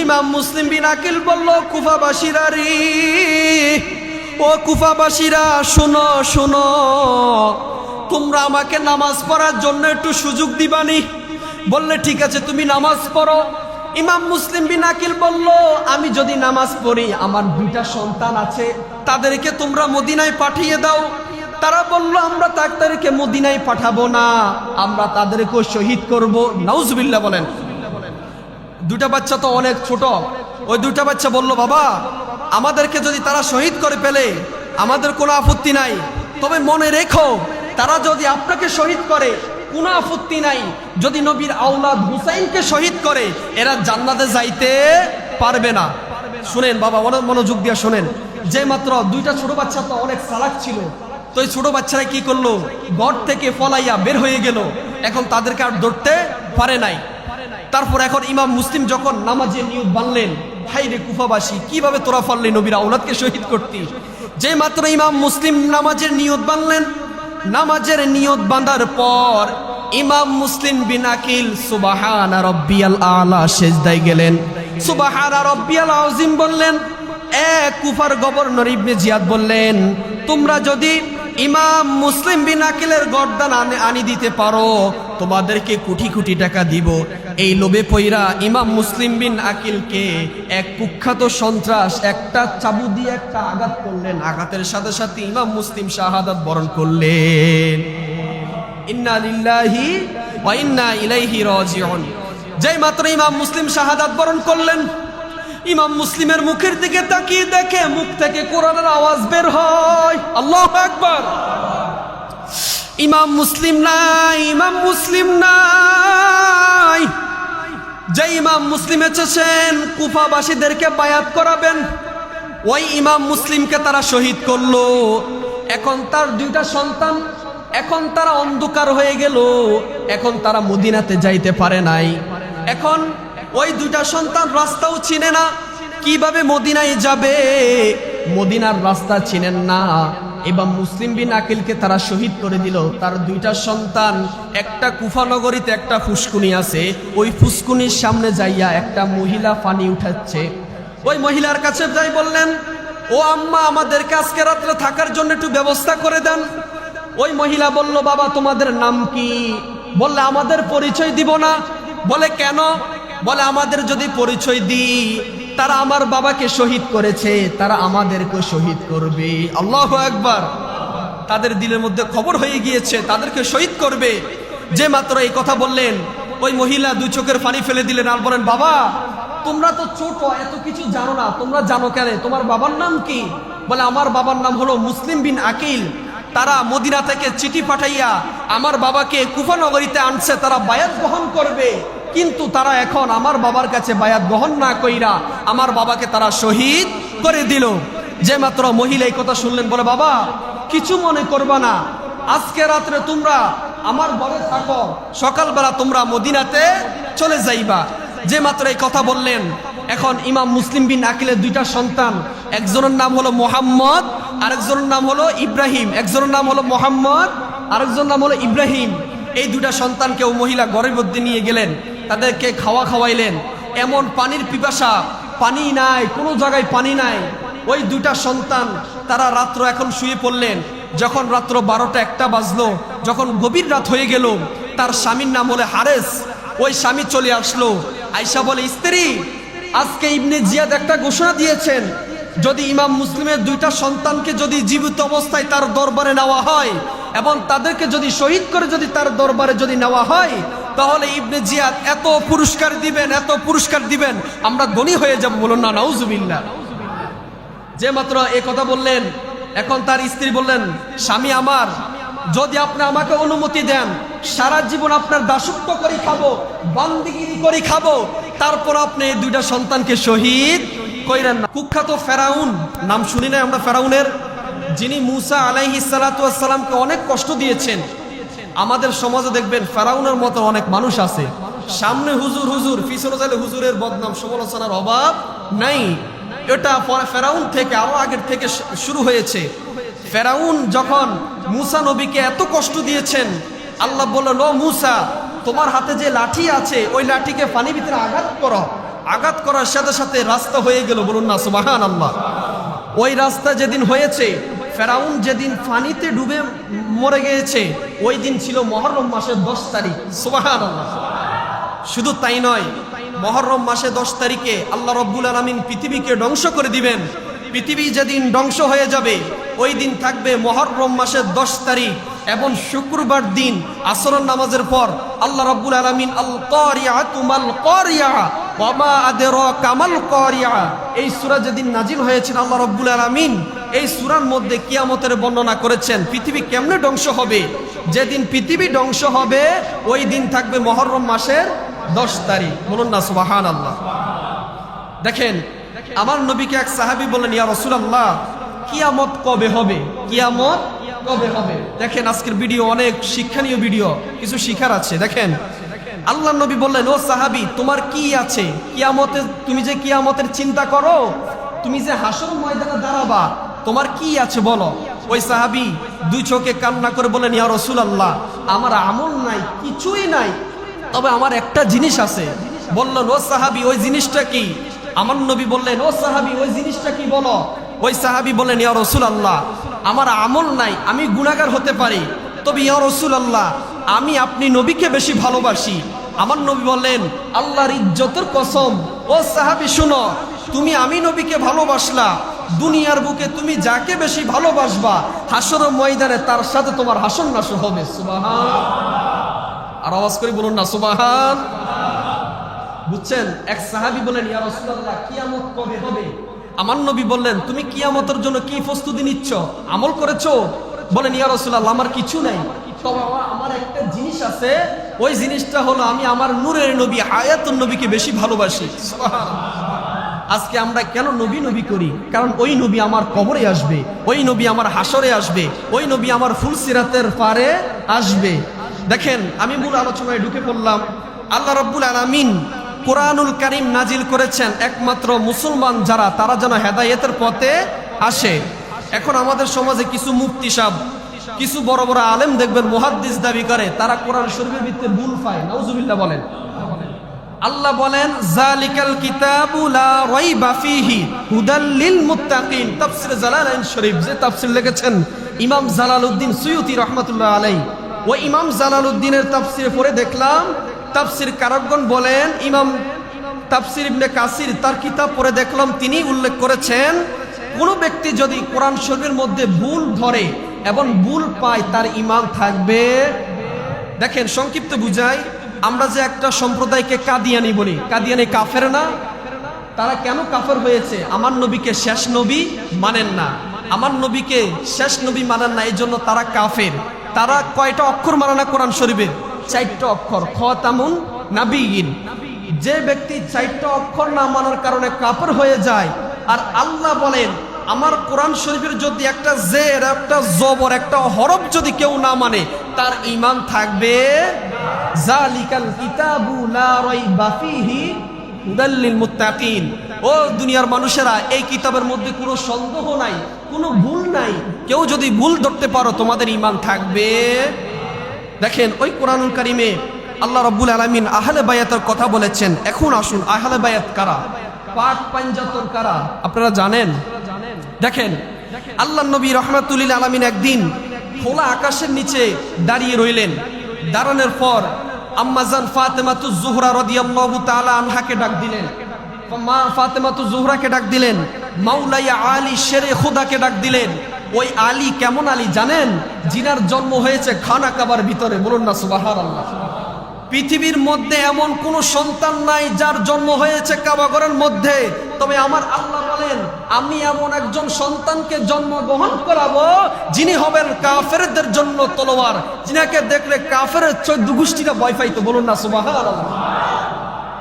ইমাম মুসলিম বিন আকিল বলল, কুফাবাসীরা রে, ও কুফাবাসীরা শোনো শোনো, তোমরা আমাকে নামাজ পড়ার জন্য একটু সুযোগ দিবানি? বললে ঠিক আছে, তুমি নামাজ পড়ো। ইমাম মুসলিম বিন আকিল বলল, আমি যদি নামাজ পড়ি, আমার দুইটা সন্তান আছে, তাদেরকে তোমরা মদিনায় পাঠিয়ে দাও। তারা বলল, আমরা তাদেরকে মদিনায় পাঠাবো না, আমরা তাদেরকে শহীদ করব। নাউজুবিল্লাহ বলেন। দুটা বাচ্চা তো অনেক ছোট। ওই দুটা বাচ্চা বলল, বাবা আমাদেরকে যদি তারা শহীদ করে ফেলে আমাদের কোনো আপত্তি নাই, তবে মনে রেখো তারা যদি আপনাকে শহীদ করে কোনো আপত্তি নাই, যদি নবীর আওলাদ হুসাইনকে শহীদ করে এরা জান্নাতে যাইতে পারবে না। শুনেন বাবা, মনোযোগ দিয়ে শোনেন। যে মাত্র দুইটা ছোট বাচ্চা তো অনেক চালাক ছিল, তো এই ছোট বাচ্চারা কি করলো, ঘর থেকে পলাইয়া বের হয়ে গেল। এখন তাদেরকে আর ধরতে পারে নাই। তারপর এখন ইমাম মুসলিম যখন নামাজের নিয়ত বানলেন, হাই রে কুফাবাসী, কিভাবে তোরা পারলি নবীর আওলাদকে শহীদ করতি? যে মাত্র ইমাম মুসলিম নামাজের নিয়ত বানলেন, নামাজের নিয়ত বাঁধার পর ইমাম মুসলিম বিন আকিল সুবহানা রাব্বিয়াল আলা সিজদায় গেলেন, সুবহানা রাব্বিয়াল আযীম বললেন। এক কুফার গভর্নর ইবনে জিয়াদ বললেন, তোমরা যদি ইমাম মুসলিম বিন আকিলের গর্দান আনি দিতে পারো, তোমাদেরকে কোটি কোটি টাকা দিব। এই লোভে পইরা ইমাম মুসলিম বিন আকিলকে এক কুখ্যাত সন্ত্রাস একটা চাবু দিয়ে একটা আঘাত করলেন। আঘাতের সাথে সাথে ইমাম মুসলিম শাহাদাত বরণ করলেন। ইন্না লিল্লাহি ওয়া ইন্না ইলাইহি রাজিউন। যেই মাত্র ইমাম মুসলিম শাহাদাত বরণ করলেন, ইমাম মুসলিমের মুখের দিকে তাকিয়ে দেখে মুখ থেকে কোরআনের আওয়াজ বের হয়, আল্লাহু আকবার। ইমাম মুসলিম নাই, ইমাম মুসলিম নাই। যে ইমাম মুসলিম এসেছেন কুফাবাসীদেরকে বায়াত করাবেন, ওই ইমাম মুসলিমকে তারা শহীদ করলো। এখন তার দুইটা সন্তান, এখন তারা অন্ধকার হয়ে গেল, এখন তারা মদিনাতে যাইতে পারে নাই। এখন ওই দুইটা সন্তান রাস্তাও চিনে না, কিভাবে মদিনায় যাবে, মদিনার রাস্তা চিনেন না। এবং মুসলিম বিন আকিলকে তারা শহীদ করে দিল। তার দুইটা সন্তান, একটা কুফা নগরীতে একটা ফুসকুনি আছে, ওই ফুসকুনির সামনে যাইয়া একটা মহিলা পানি উঠাচ্ছে। ওই মহিলার কাছে যাই বললেন, ও আম্মা, আমাদেরকে আজকে রাত্রে থাকার জন্য একটু ব্যবস্থা করে দেন। ওই মহিলা বলল, বাবা তোমাদের নাম কি? বললে, আমাদের পরিচয় দিব না। বলে, কেন? বলে, আমাদের যদি পরিচয় দিই, তারা আমার বাবাকে শহীদ করেছে, তারা আমাদেরকে শহীদ করবে। আল্লাহু আকবার। তাদের দিলের মধ্যে খবর হয়ে গিয়েছে তাদেরকে শহীদ করবে। যে মাত্র এই কথা বললেন, ওই মহিলা দুই চোখের পানি ফেলে দিলেন আর বলেন, বাবা তোমরা তো ছোট, এত কিছু জানো না, তোমরা জানো কেন? তোমার বাবার নাম কি? বলে, আমার বাবার নাম হলো মুসলিম বিন আকিল। তারা মদিনা থেকে চিঠি পাঠাইয়া আমার বাবাকে কুফা নগরীতে আনছে, তারা বায়াত গ্রহণ করবে। কিন্তু তারা এখন আমার বাবার কাছে বায়াত গ্রহণ না কইরা আমার বাবাকে তারা শহীদ করে দিল। যে মাত্র মহিলা এই কথা শুনলেন, বলে, বাবা কিছু মনে করবা না, আজকে রাত্রে তোমরা আমার ঘরে থাকো, সকালবেলা তোমরা মদিনাতে চলে যাইবা। যে মাত্র এই কথা বললেন, এখন ইমাম মুসলিম বিন আকিলের দুইটা সন্তান, একজনের নাম হলো মোহাম্মদ, আরেকজনের নাম হলো ইব্রাহিম। একজনের নাম হলো মোহাম্মদ, আরেকজনের নাম হলো ইব্রাহিম। এই দুইটা সন্তানকে ও মহিলা ঘরের মধ্যে নিয়ে গেলেন, তাদেরকে খাওয়াইলেন। এমন পানির পিপাসা, পানি নাই, কোনো জায়গায় পানি নাই। ওই দুইটা সন্তান তারা রাত্র এখন শুয়ে পড়লেন। যখন রাত্র 12টা-1টা বাজলো, যখন গভীর রাত হয়ে গেল, তার স্বামীর নাম হলো হারেস। ওই স্বামী চলে আসলো, আয়সা বলে, স্ত্রী আজকে ইবনে জিয়াদ একটা ঘোষণা দিয়েছেন, যদি ইমাম মুসলিমের দুইটা সন্তানকে যদি জীবিত অবস্থায় তার দরবারে নেওয়া হয় এবং তাদেরকে যদি শহীদ করে যদি তার দরবারে যদি নেওয়া হয়, তাহলে ইবনে জিয়াদ এত পুরস্কার দিবেন, এত পুরস্কার দিবেন, আমরা ধনী হয়ে যাব। বলুন না নাউজুবিল্লাহ। যে মাত্র এই কথা বললেন, এখন তার স্ত্রী বললেন, স্বামী আমার, যদি আপনি আমাকে অনুমতি দেন, সারা জীবন আপনার দাসত্ব করে খাবো, বান্দিগিরি করে খাবো, তারপর আপনি এই দুইটা সন্তানকে শহীদ কইরেন না। কুখ্যাত ফেরাউন, নাম শুনি না আমরা ফেরাউনের, যিনি মুসা আলাইহিস সালাতু ওয়াস সালামকে অনেক কষ্ট দিয়েছেন। আমাদের সমাজে দেখবেন ফেরাউনের মতো অনেক মানুষ আছে, সামনে হুজুর হুজুর, পিছনে চাইলে হুজুরের বদনাম সমালোচনার অভাব নাই। এটা ফেরাউন থেকে আরো আগের থেকে শুরু হয়েছে। ফেরাউন যখন মুসা নবীকে এত কষ্ট দিয়েছেন, আল্লাহ বললেন, ও মুসা, তোমার হাতে যে লাঠি আছে ওই লাঠিকে পানির ভিতরে আঘাত করো, আঘাত করার সাথে সাথে রাস্তা হয়ে গেল, বলুন না সুবহানাল্লাহ। ওই রাস্তা যেদিন হয়েছে, ফেরাউন যেদিন পানিতে ডুবে মরে গিয়েছে, ওই দিন ছিল মুহররম মাসের 10 তারিখ। সুবহানাল্লাহ। শুধু তাই নয়, মুহররম মাসে 10 তারিখে আল্লাহ রাব্বুল আলামিন পৃথিবীকে ধ্বংস করে দিবেন। পৃথিবী যেদিন ধ্বংস হয়ে যাবে, ওই দিন থাকবে মুহররম মাসের 10 তারিখ এবং শুক্রবার দিন আসরের নামাজের পর আল্লাহ রাব্বুল আলামিন আল কারিআতু মাল কারিআ ওয়া মা আদরাকা মাল কারিআ, এই সূরা যেদিন নাজিল হয়েছিল, আল্লাহ রাব্বুল আলামিন এই সূরার মধ্যে কিয়ামতের বর্ণনা করেছেন পৃথিবী কেমনে ধ্বংস হবে। যেদিন পৃথিবী ধ্বংস হবে ওই দিন থাকবে মুহররম মাসের 10 তারিখ, বলুন না সুবহানাল্লাহ। দেখেন, আমার নবীকে এক সাহাবী বললেন, ইয়া রাসূলুল্লাহ, কিয়ামত কবে হবে? কিয়ামত কবে হবে? দেখেন, আজকের ভিডিও অনেক শিক্ষণীয় ভিডিও, কিছু শিখার আছে। দেখেন, আল্লাহ নবী বললেন, ও সাহাবী, তোমার কি আছে? কিয়ামতে, তুমি যে কিয়ামতের চিন্তা করো, তুমি যে হাসর ময়দানে দাঁড়াবা, তোমার কি আছে বলো। ওই সাহাবী দুই চোখে কান্না করে বলেন, ইয়া রাসূলুল্লাহ, আমার আমল নাই, কিছুই নাই, তবে আমার একটা জিনিস আছে। বললেন, ও সাহাবী, ওই জিনিসটা কি? আমার নবী বললেন, ও সাহাবী, ওই জিনিসটা কি বলো। ওই সাহাবী বললেন, ইয়া রাসূলুল্লাহ, আমার আমল নাই, আমি গুনাহগার হতে পারি, তবে ইয়া রাসূলুল্লাহ, আমি আপনি নবীকে বেশি ভালোবাসি। আমার নবী বললেন, আল্লাহর ইজ্জতের কসম, ও সাহাবী শুনো, তুমি আমি নবীকে ভালোবাসলা, দুনিয়ার বুকে তুমি যাকে বেশি ভালোবাসবা, হাসর ময়দানে তার সাথে তোমার হাসর নাসর হবে। সুবহান। আর আওয়াজ করে বলুন না সুবহান। বুঝছেন? এক সাহাবী বলেন, ইয়া রাসূলুল্লাহ, কিয়ামত কবে হবে? আমার নবী বললেন, তুমি কিয়ামতের জন্য কি প্রস্তুতি নিচ্ছ? আমল করেছো? বলেন, ইয়া রাসূলুল্লাহ, আমার কিছু নাই, তবে আমার একটা জিনিস আছে, ওই জিনিসটা হলো আমি আমার নূরের নবী হায়াতুন নবীকে বেশি ভালোবাসি। আজকে আমরা কেন নবী নবী করি? কারণ ওই নবী আমার কবরে আসবে, ওই নবী আমার হাসরে আসবে, ওই নবী আমার ফুলসিরাতের পারে আসবে। দেখেন, আমি মূল আলোচনায় ঢুকে পড়লাম। আল্লাহ রাব্বুল আলামিন কোরআনুল কারীম নাজিল করেছেন একমাত্র মুসলমান যারা, তারা যেন হেদায়েতের পথে আসে। এখন আমাদের সমাজে কিছু মুফতি সাহেব, কিছু বড় বড় আলেম দেখবেন মুহাদ্দিস দাবি করে, তারা কোরআন শরীফের ভিতরে ভুল পায়। নাউজুবিল্লাহ বলেন। আল্লাহ বলেন, যালিকাল কিতাবু লা রাইবা ফীহি হুদাল লিল মুত্তাকিন। তাফসীর জালালাইন শরীফ, যে তাফসীর লিখেছেন ইমাম জালালউদ্দিন সুয়ুতী রাহমাতুল্লাহ আলাইহি, ওই ইমাম জালালউদ্দিনের তাফসীর পড়ে দেখলাম, তাফসীর কারকগণ বলেন, ইমাম তাফসীর ইবনে কাসির তার কিতাব পড়ে দেখলাম, তিনি উল্লেখ করেছেন, কোন ব্যক্তি যদি কোরআন শরীফের মধ্যে ভুল ধরে এবং ভুল পায়, তার ঈমান থাকবে। দেখেন, সংক্ষিপ্ত বুঝাই, আমরা যে একটা সম্প্রদায়কে কাদিয়ানি বলি, কাদিয়ানি কাফের না? তারা কেন কাফের হয়েছে? আমার নবীকে শেষ নবী মানেন না, আমার নবীকে শেষ নবী মানেন না, এই জন্য তারা কাফের। তারা কয়টা অক্ষর মানে না কোরআন শরীফের? 4টা অক্ষর, খাতামুন নাবিয়িন। যে ব্যক্তি 4টা অক্ষর না মানার কারণে কাফের হয়ে যায়, আর আল্লাহ বলেন, আমার কোরআন শরীফের যদি একটা জের, একটা জবর, একটা হরফ যদি কেউ না মানে, তার ঈমান থাকবে। যালিকাল কিতাবু লা রাইবা ফীহি হুদাল লিল মুত্তাকিন। ও দুনিয়ার মানুষেরা, এই কিতাবের মধ্যে কোনো সন্দেহ নাই, কোনো ভুল নাই, কেউ যদি ভুল ধরতে পারো, তোমাদের ঈমান থাকবে। দেখেন, ওই কোরআনুল কারীমে আল্লাহ রাব্বুল আলামিন আহলে বায়াতের কথা বলেছেন। এখন আসুন, আহলে বায়াত কারা, পাক পাঞ্জাতন কারা, আপনারা জানেন? দেখেন, আল্লাহ নবী রাহমাতুল লিল আলামিন একদিন খোলা আকাশের নিচে দাঁড়িয়ে রইলেন। দাঁড়ানোর পর আম্মাজান ফাতেমাতুজ জোহরা রাদিয়াল্লাহু তাআলা আনহাকে ডাক দিলেন, মা ফাতেমাতুজ জোহরাকে ডাক দিলেন, মাওলায়া আলী শেরে খুদাকে ডাক দিলেন। ওই আলী কেমন আলী জানেন? জিনার জন্ম হয়েছে খানা কাবার ভিতরে। বলুন না সুবহানাল্লাহ। পৃথিবীর মধ্যে এমন কোন সন্তান নাই যার জন্ম হয়েছে কাবাঘরের মধ্যে, তবে আমার আল্লাহ বলেন, আমি এমন একজন সন্তানকে জন্মগ্রহণ করাবো যিনি হবেন কাফেরদের জন্য তলোয়ার, যিনাকে দেখলে কাফেরের 14 গোষ্ঠীরা ভয় পাইতো। বলুন না সুবহানাল্লাহ।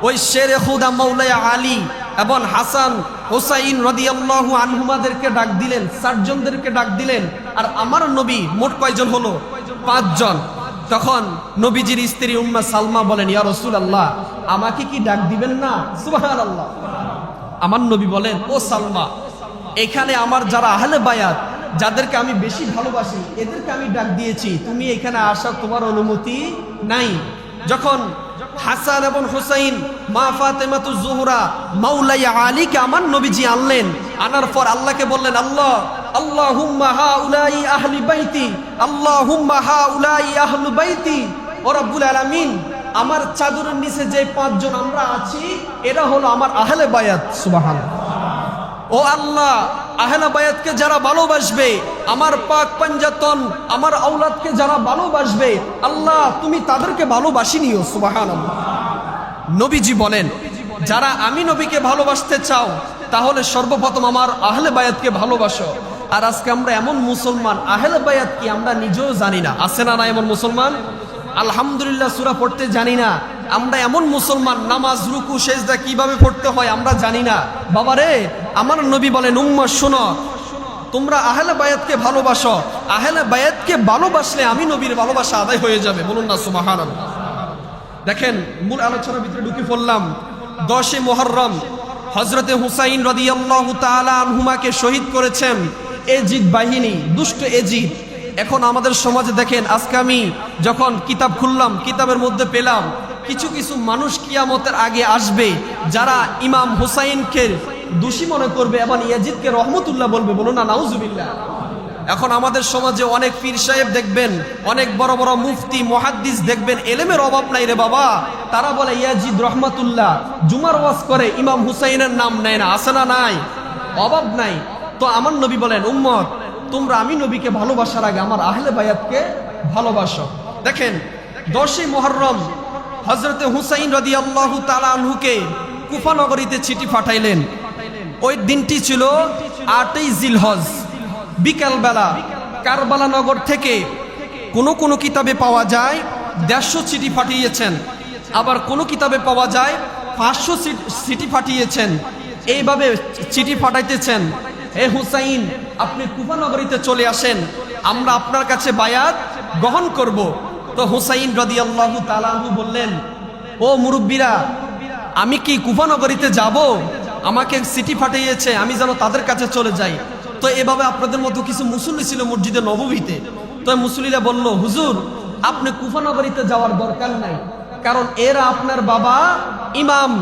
ওই শেরে খুদা মাওলায়া আলী এবং হাসান হোসাইন রাদিয়াল্লাহু আনহুমাদেরকে ডাক দিলেন, 4 জনদেরকে ডাক দিলেন। আর আমার নবী মোট কয়জন হলো? 5 জন। তখন নবীজির স্ত্রী উম্মে সালমা বলেন, ইয়া রাসূলুল্লাহ, আমাকে কি ডাক দিবেন না? সুবহানাল্লাহ। আমার নবী বলেন, ও সালমা, এখানে আমার যারা আহলে বায়াত, যাদেরকে আমি বেশি ভালোবাসি, এদেরকে আমি ডাক দিয়েছি, তুমি এখানে আসার তোমার অনুমতি নাই। যখন হাসান এবং হুসাইন, মা ফাতেমাতুজ জোহরা, মাওলাই আলীকে আমার নবীজি আনলেন। আনার পর আল্লাহকে বললেন, আল্লাহ আল্লাহুম্মা হাউলাই আহলি বাইতি, আল্লাহুম্মা হাউলাই আহলু বাইতি। ও রব্বুল আলামিন, আমার চাদরের নিচে যে 5 জন আমরা আছি এরা হলো আমার আহলে বায়াত। সুবহানাল্লাহ। ও আল্লাহ, আহলে বায়াতকে যারা ভালোবাসবে, আমার পাক পাঞ্জাতন আমার আওলাদকে যারা ভালোবাসবে, আল্লাহ তুমি তাদেরকে ভালোবাসিনিও। সুবহানাল্লাহ। নবীজি বলেন, যারা আমি নবীকে ভালোবাসতে চাও তাহলে সর্বপ্রথম আমার আহলে বায়াতকে ভালোবাসো। আর আজকে আমরা এমন মুসলমান, আহলে বায়াত কি আমরা নিজেও জানি না। আছে না না এমন মুসলমান? আলহামদুলিল্লাহ সূরা পড়তে জানি না। আমরা এমন মুসলমান, নামাজ রুকু সেজদা কিভাবে পড়তে হয় আমরা জানি না। বাবারে, আমার নবী বলেন, উম্মত শোনো, তোমরা আহলে বায়াতকে ভালোবাসো। আহলে বায়াতকে ভালোবাসলে আমি নবীর ভালোবাসা আদায় হয়ে যাবে। বলুন না সুবহানাল্লাহ। দেখেন, মূল আলোচনার ভিতরে ঢুকে পড়লাম। 10 মুহররম হযরতে হুসাইন রাদিয়াল্লাহু তাআলা আনহুমাকে শহীদ করেছেন এজিদ বাহিনী, দুষ্ট এজিদ। এখন আমাদের সমাজে দেখেন, আজকে আমি যখন কিতাব খুললাম, কিতাবের মধ্যে পেলাম কিছু কিছু মানুষ কিয়ামতের আগে আসবে যারা ইমাম হুসাইনকে দোষী মনে করবে এবং ইয়াজিদকে রহমতুল্লাহ বলবে। বলুন না নাউজুবিল্লাহ। এখন আমাদের সমাজে অনেক পীর সাহেব দেখবেন, অনেক বড় বড় মুফতি মুহাদ্দিস দেখবেন, এলেমের অভাব নাই রে বাবা, তারা বলে ইয়াজিদ রহমাতুল্লাহ, জুমার ওয়াজ করে, ইমাম হুসাইনের নাম নেয় না। আছে না নাই? অভাব নাই। তো আমার নবী বলেন, উম্মত তোমরা আমি নবীকে ভালোবাসার আগে আমার আহলে বায়াতকে ভালোবাসো। দেখেন, 10 মুহররম হযরতে হুসাইন রাদিয়াল্লাহু তাআলা আনহুকে কুফা নগরীতে চিঠি পাঠাইলেন। ওই দিনটি ছিল 8ই জিলহজ, বিকালবেলা। কারবালা নগর থেকে কোন কিতাবে পাওয়া যায় 150 চিঠি পাঠিয়েছেন, আবার কোন কিতাবে পাওয়া যায় 500 চিঠি পাঠিয়েছেন। এইভাবে চিঠি পাঠাইতেছেন, হে হুসাইন, আপনি কুফা নগরীতে চলে আসেন, আমরা আপনার কাছে বায়াত গ্রহণ করব। তো হুসাইন রাদিয়াল্লাহু তাআলা আনহু বললেন, ও মুরব্বীরা, আমি কি কুফা নগরীতে যাব? আমাকে চিঠি পাঠিয়েছে, আমি যেন তাদের কাছে চলে যাই। তো এভাবে আপনাদের মতো কিছু মুসল্লি ছিল মসজিদে নববীতে। তো মুসল্লিরা বলল, হুজুর আপনি কুফা নগরীতে যাওয়ার দরকার নাই, কারণ এরা আপনার বাবা ইমাম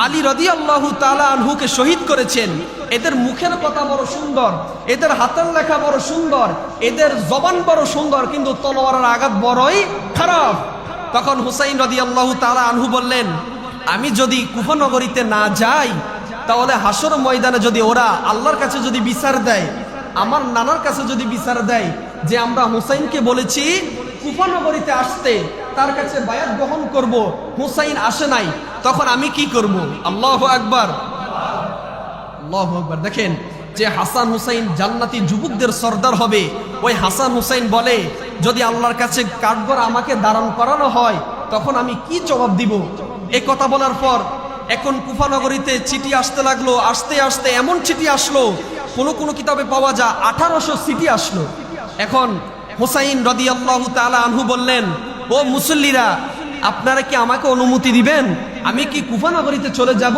আলী রাদিয়াল্লাহু তাআলা আনহুকে শহীদ করেছেন। এদের মুখের কথা বড় সুন্দর, এদের হাতের লেখা বড় সুন্দর, এদের জবান বড় সুন্দর, কিন্তু তলোয়ারের আঘাত বড়ই খারাপ। তখন হুসাইন রাদিয়াল্লাহু তাআলা আনহু বললেন, আমি যদি কুফা নগরীতে না যাই তাহলে হাসর ময়দানে যদি ওরা আল্লাহর কাছে যদি বিচার দেয়, আমার নানার কাছে যদি বিচার দেয় যে আমরা হুসাইনকে বলেছি কুফা নগরীতে আসতে, তার কাছে বায়াত গ্রহণ করব, হুসাইন আসে নাই, তখন আমি কি করব? আল্লাহু আকবার, আল্লাহু আকবার। দেখেন, যে হাসান হুসাইন জান্নাতি যুবকদের সর্দার হবে, ওই হাসান হুসাইন বলে, যদি আল্লাহর কাছে কাঠগড় আমাকে দাঁড়ান করানো হয় তখন আমি কি জবাব দিব? এই কথা বলার পর এখন কুফা নগরীতে চিঠি আসতে লাগলো। আস্তে আস্তে এমন চিঠি আসলো, কোন কিতাবে পাওয়া যায় 1800 চিঠি আসলো। এখন হুসাইন রাদিয়াল্লাহু তাআলা আনহু বললেন, ও মুসল্লিরা, আপনারা কি আমাকে অনুমতি দিবেন? আমি কি কুফা নগরীতে চলে যাব?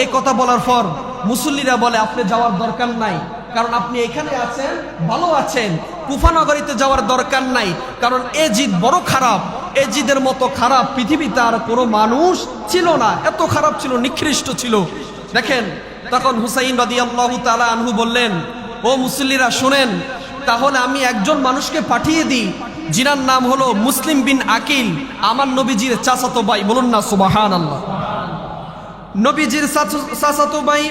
এই কথা বলার পর মুসল্লিরা বলে, আপনি যাওয়ার দরকার নাই, কারণ আপনি এখানে আছেন, ভালো আছেন। কুফা নগরীতে যাওয়ার দরকার নাই, কারণ এজিদ বড় খারাপ, এজিদের মতো খারাপ পৃথিবীতে আর কোনো মানুষ ছিল না, এত খারাপ ছিল, নিকৃষ্ট ছিল। দেখেন, তখন হুসাইন রাদিয়াল্লাহু তাআলা আনহু বললেন, ও মুসল্লিরা শুনেন, তাহলে আমি একজন মানুষকে পাঠিয়ে দিই, যিনার নাম হলো মুসলিম বিন আকিল, আমার নবীজির চাচাতো ভাই। বলুন না সুবহানাল্লাহ। নবীজির চাচাতো ভাই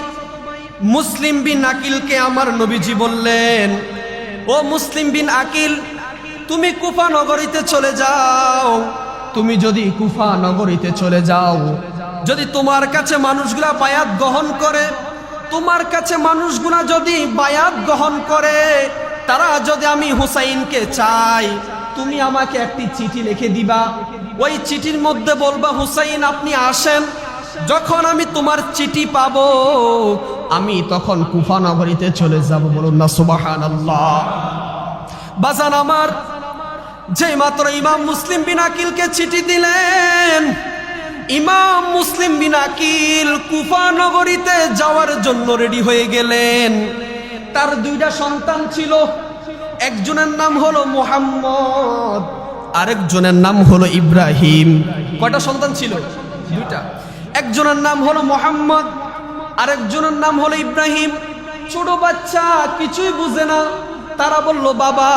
মুসলিম বিন আকিলকে আমার নবীজি বললেন, ও মুসলিম বিন আকিল, তুমি কুফা নগরীতে চলে যাও। তুমি যদি কুফা নগরীতে চলে যাও, যদি তোমার কাছে মানুষগুলা বায়াত গ্রহণ করে, তোমার কাছে মানুষগুলা যদি বায়াত গ্রহণ করে, তারা যদি আমি হুসাইনকে চাই, তুমি আমাকে একটি চিঠি লিখে দিবা। ওই চিঠির মধ্যে বলবা, হুসাইন আপনি আসেন, যখন আমি তোমার চিঠি পাবো আমি তখন কুফা নগরীতে চলে যাব। বলুন না সুবহানাল্লাহ। বাজান আমার, যে মাত্র ইমাম মুসলিম বিন আকিলকে চিঠি দিলেন, ইমাম মুসলিম বিন আকিল কুফা নগরীতে যাওয়ার জন্য রেডি হয়ে গেলেন। তার 2টা সন্তান ছিল, একজনের নাম হলো মুহাম্মদ, আরেকজনের নাম হলো ইব্রাহিম। কয়টা সন্তান ছিল? দুইটা। একজনের নাম হলো মোহাম্মদ, আরেকজনের নাম হলো ইব্রাহিম। ছোট বাচ্চা কিছুই বুঝে না। তারা বলল, বাবা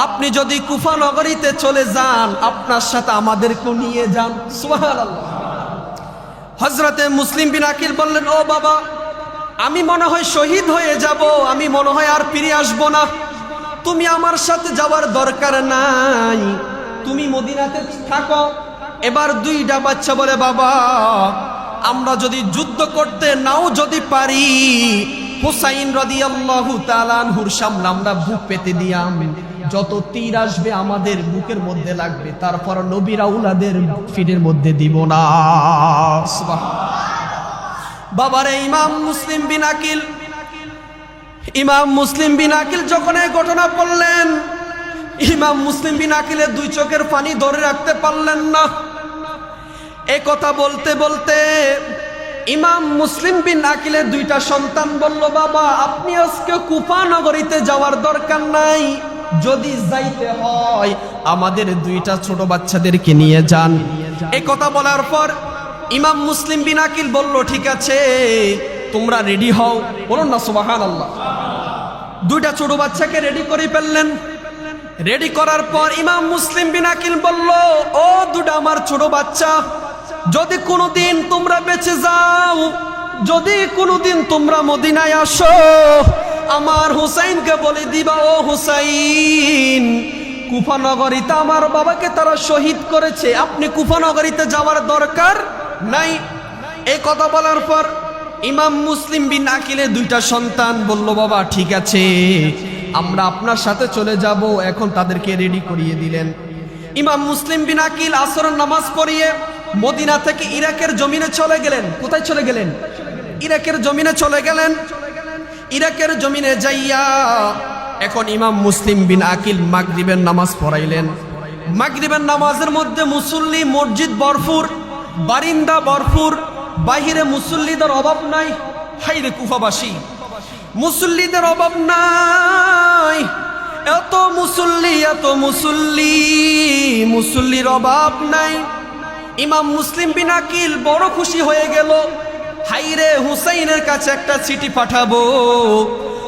আপনি যদি কুফা নগরীতে চলে যান, আপনার সাথে আমাদেরকেও নিয়ে যান। সুবহানাল্লাহ। হযরতে মুসলিম বিন আকিল বললেন, ও বাবা, আমি মনে হয় শহীদ হয়ে যাব, আমি মনে হয় আর ফিরে আসবো না। তুমি আমার সাথে যাওয়ার দরকার নাই, তুমি মদিনাতে থাকো। এবার দুইটা বাচ্চা বলে, বাবা আমরা যদি যুদ্ধ করতে নাও যদি পারি, হুসাইন রাদিয়াল্লাহু তাআলা আনহুর সামনে আমরা বুক পেতে দিয়াম, যত তীর আসবে আমাদের বুকের মধ্যে লাগবে, তারপর নবীর আউলাদের ফিরের মধ্যে দিব না। সুবহানাল্লাহ। বাবারে ইমাম মুসলিম বিন আকিল যখন এই ঘটনা পড়লেন, ইমাম মুসলিম বিন আকিলের দুই চোখের পানি ধরে রাখতে পারলেন না। এই কথা বলতে বলতে ইমাম মুসলিম বিন আকিলের দুইটা সন্তান বলল, বাবা আপনি আজকে কুফা নগরীতে যাওয়ার দরকার নাই, যদি যাইতে হয় আমাদের দুইটা ছোট বাচ্চাদেরকে নিয়ে যান। এই কথা বলার পর ইমাম মুসলিম বিন আকিল বলল, ঠিক আছে তোমরা রেডি হও। বলুন না সুবহানাল্লাহ। দুইটা ছোট বাচ্চাকে রেডি করে ফেললেন। রেডি করার পর ইমাম মুসলিম বিন আকিল বলল, ও দুটা আমার ছোট বাচ্চা, যদি কোনোদিন তোমরা বেঁচে যাও, যদি কোনোদিন তোমরা মদিনায় আসো, আমার হুসাইনকে বলে দিবা, ও হুসাইন কুফা নগরীতে আমার বাবাকে তারা শহীদ করেছে, আপনি কুফা নগরীতে যাওয়ার দরকার নাই। এই কথা বলার পর ইমাম মুসলিম বিন আকিলের দুইটা সন্তান বলল, বাবা ঠিক আছে আমরা আপনার সাথে চলে যাব। এখন তাদেরকে রেডি করিয়ে দিলেন। ইমাম মুসলিম বিন আকিল আসরের নামাজ পড়িয়ে মদিনা থেকে ইরাকের জমিনে চলে গেলেন। কোথায় চলে গেলেন? ইরাকের জমিনে চলে গেলেন। ইরাকের জমিনে যাইয়া এখন ইমাম মুসলিম বিন আকিল মাগরিবের নামাজ পড়াইলেন। মাগরিবের নামাজের মধ্যে মুসল্লি, মসজিদ ভরপুর, বারিন্দা ভরপুর, বাহিরে মুসল্লিদের অভাব নাই। হাইরে কুফাবাসী, মুসল্লিদের অভাব নাই। এত মুসল্লি, মুসল্লির অভাব নাই। ইমাম মুসলিম বিন আকিল বড় খুশি হয়ে গেল। হাইরে হুসাইনের কাছে একটা চিঠি পাঠাবো,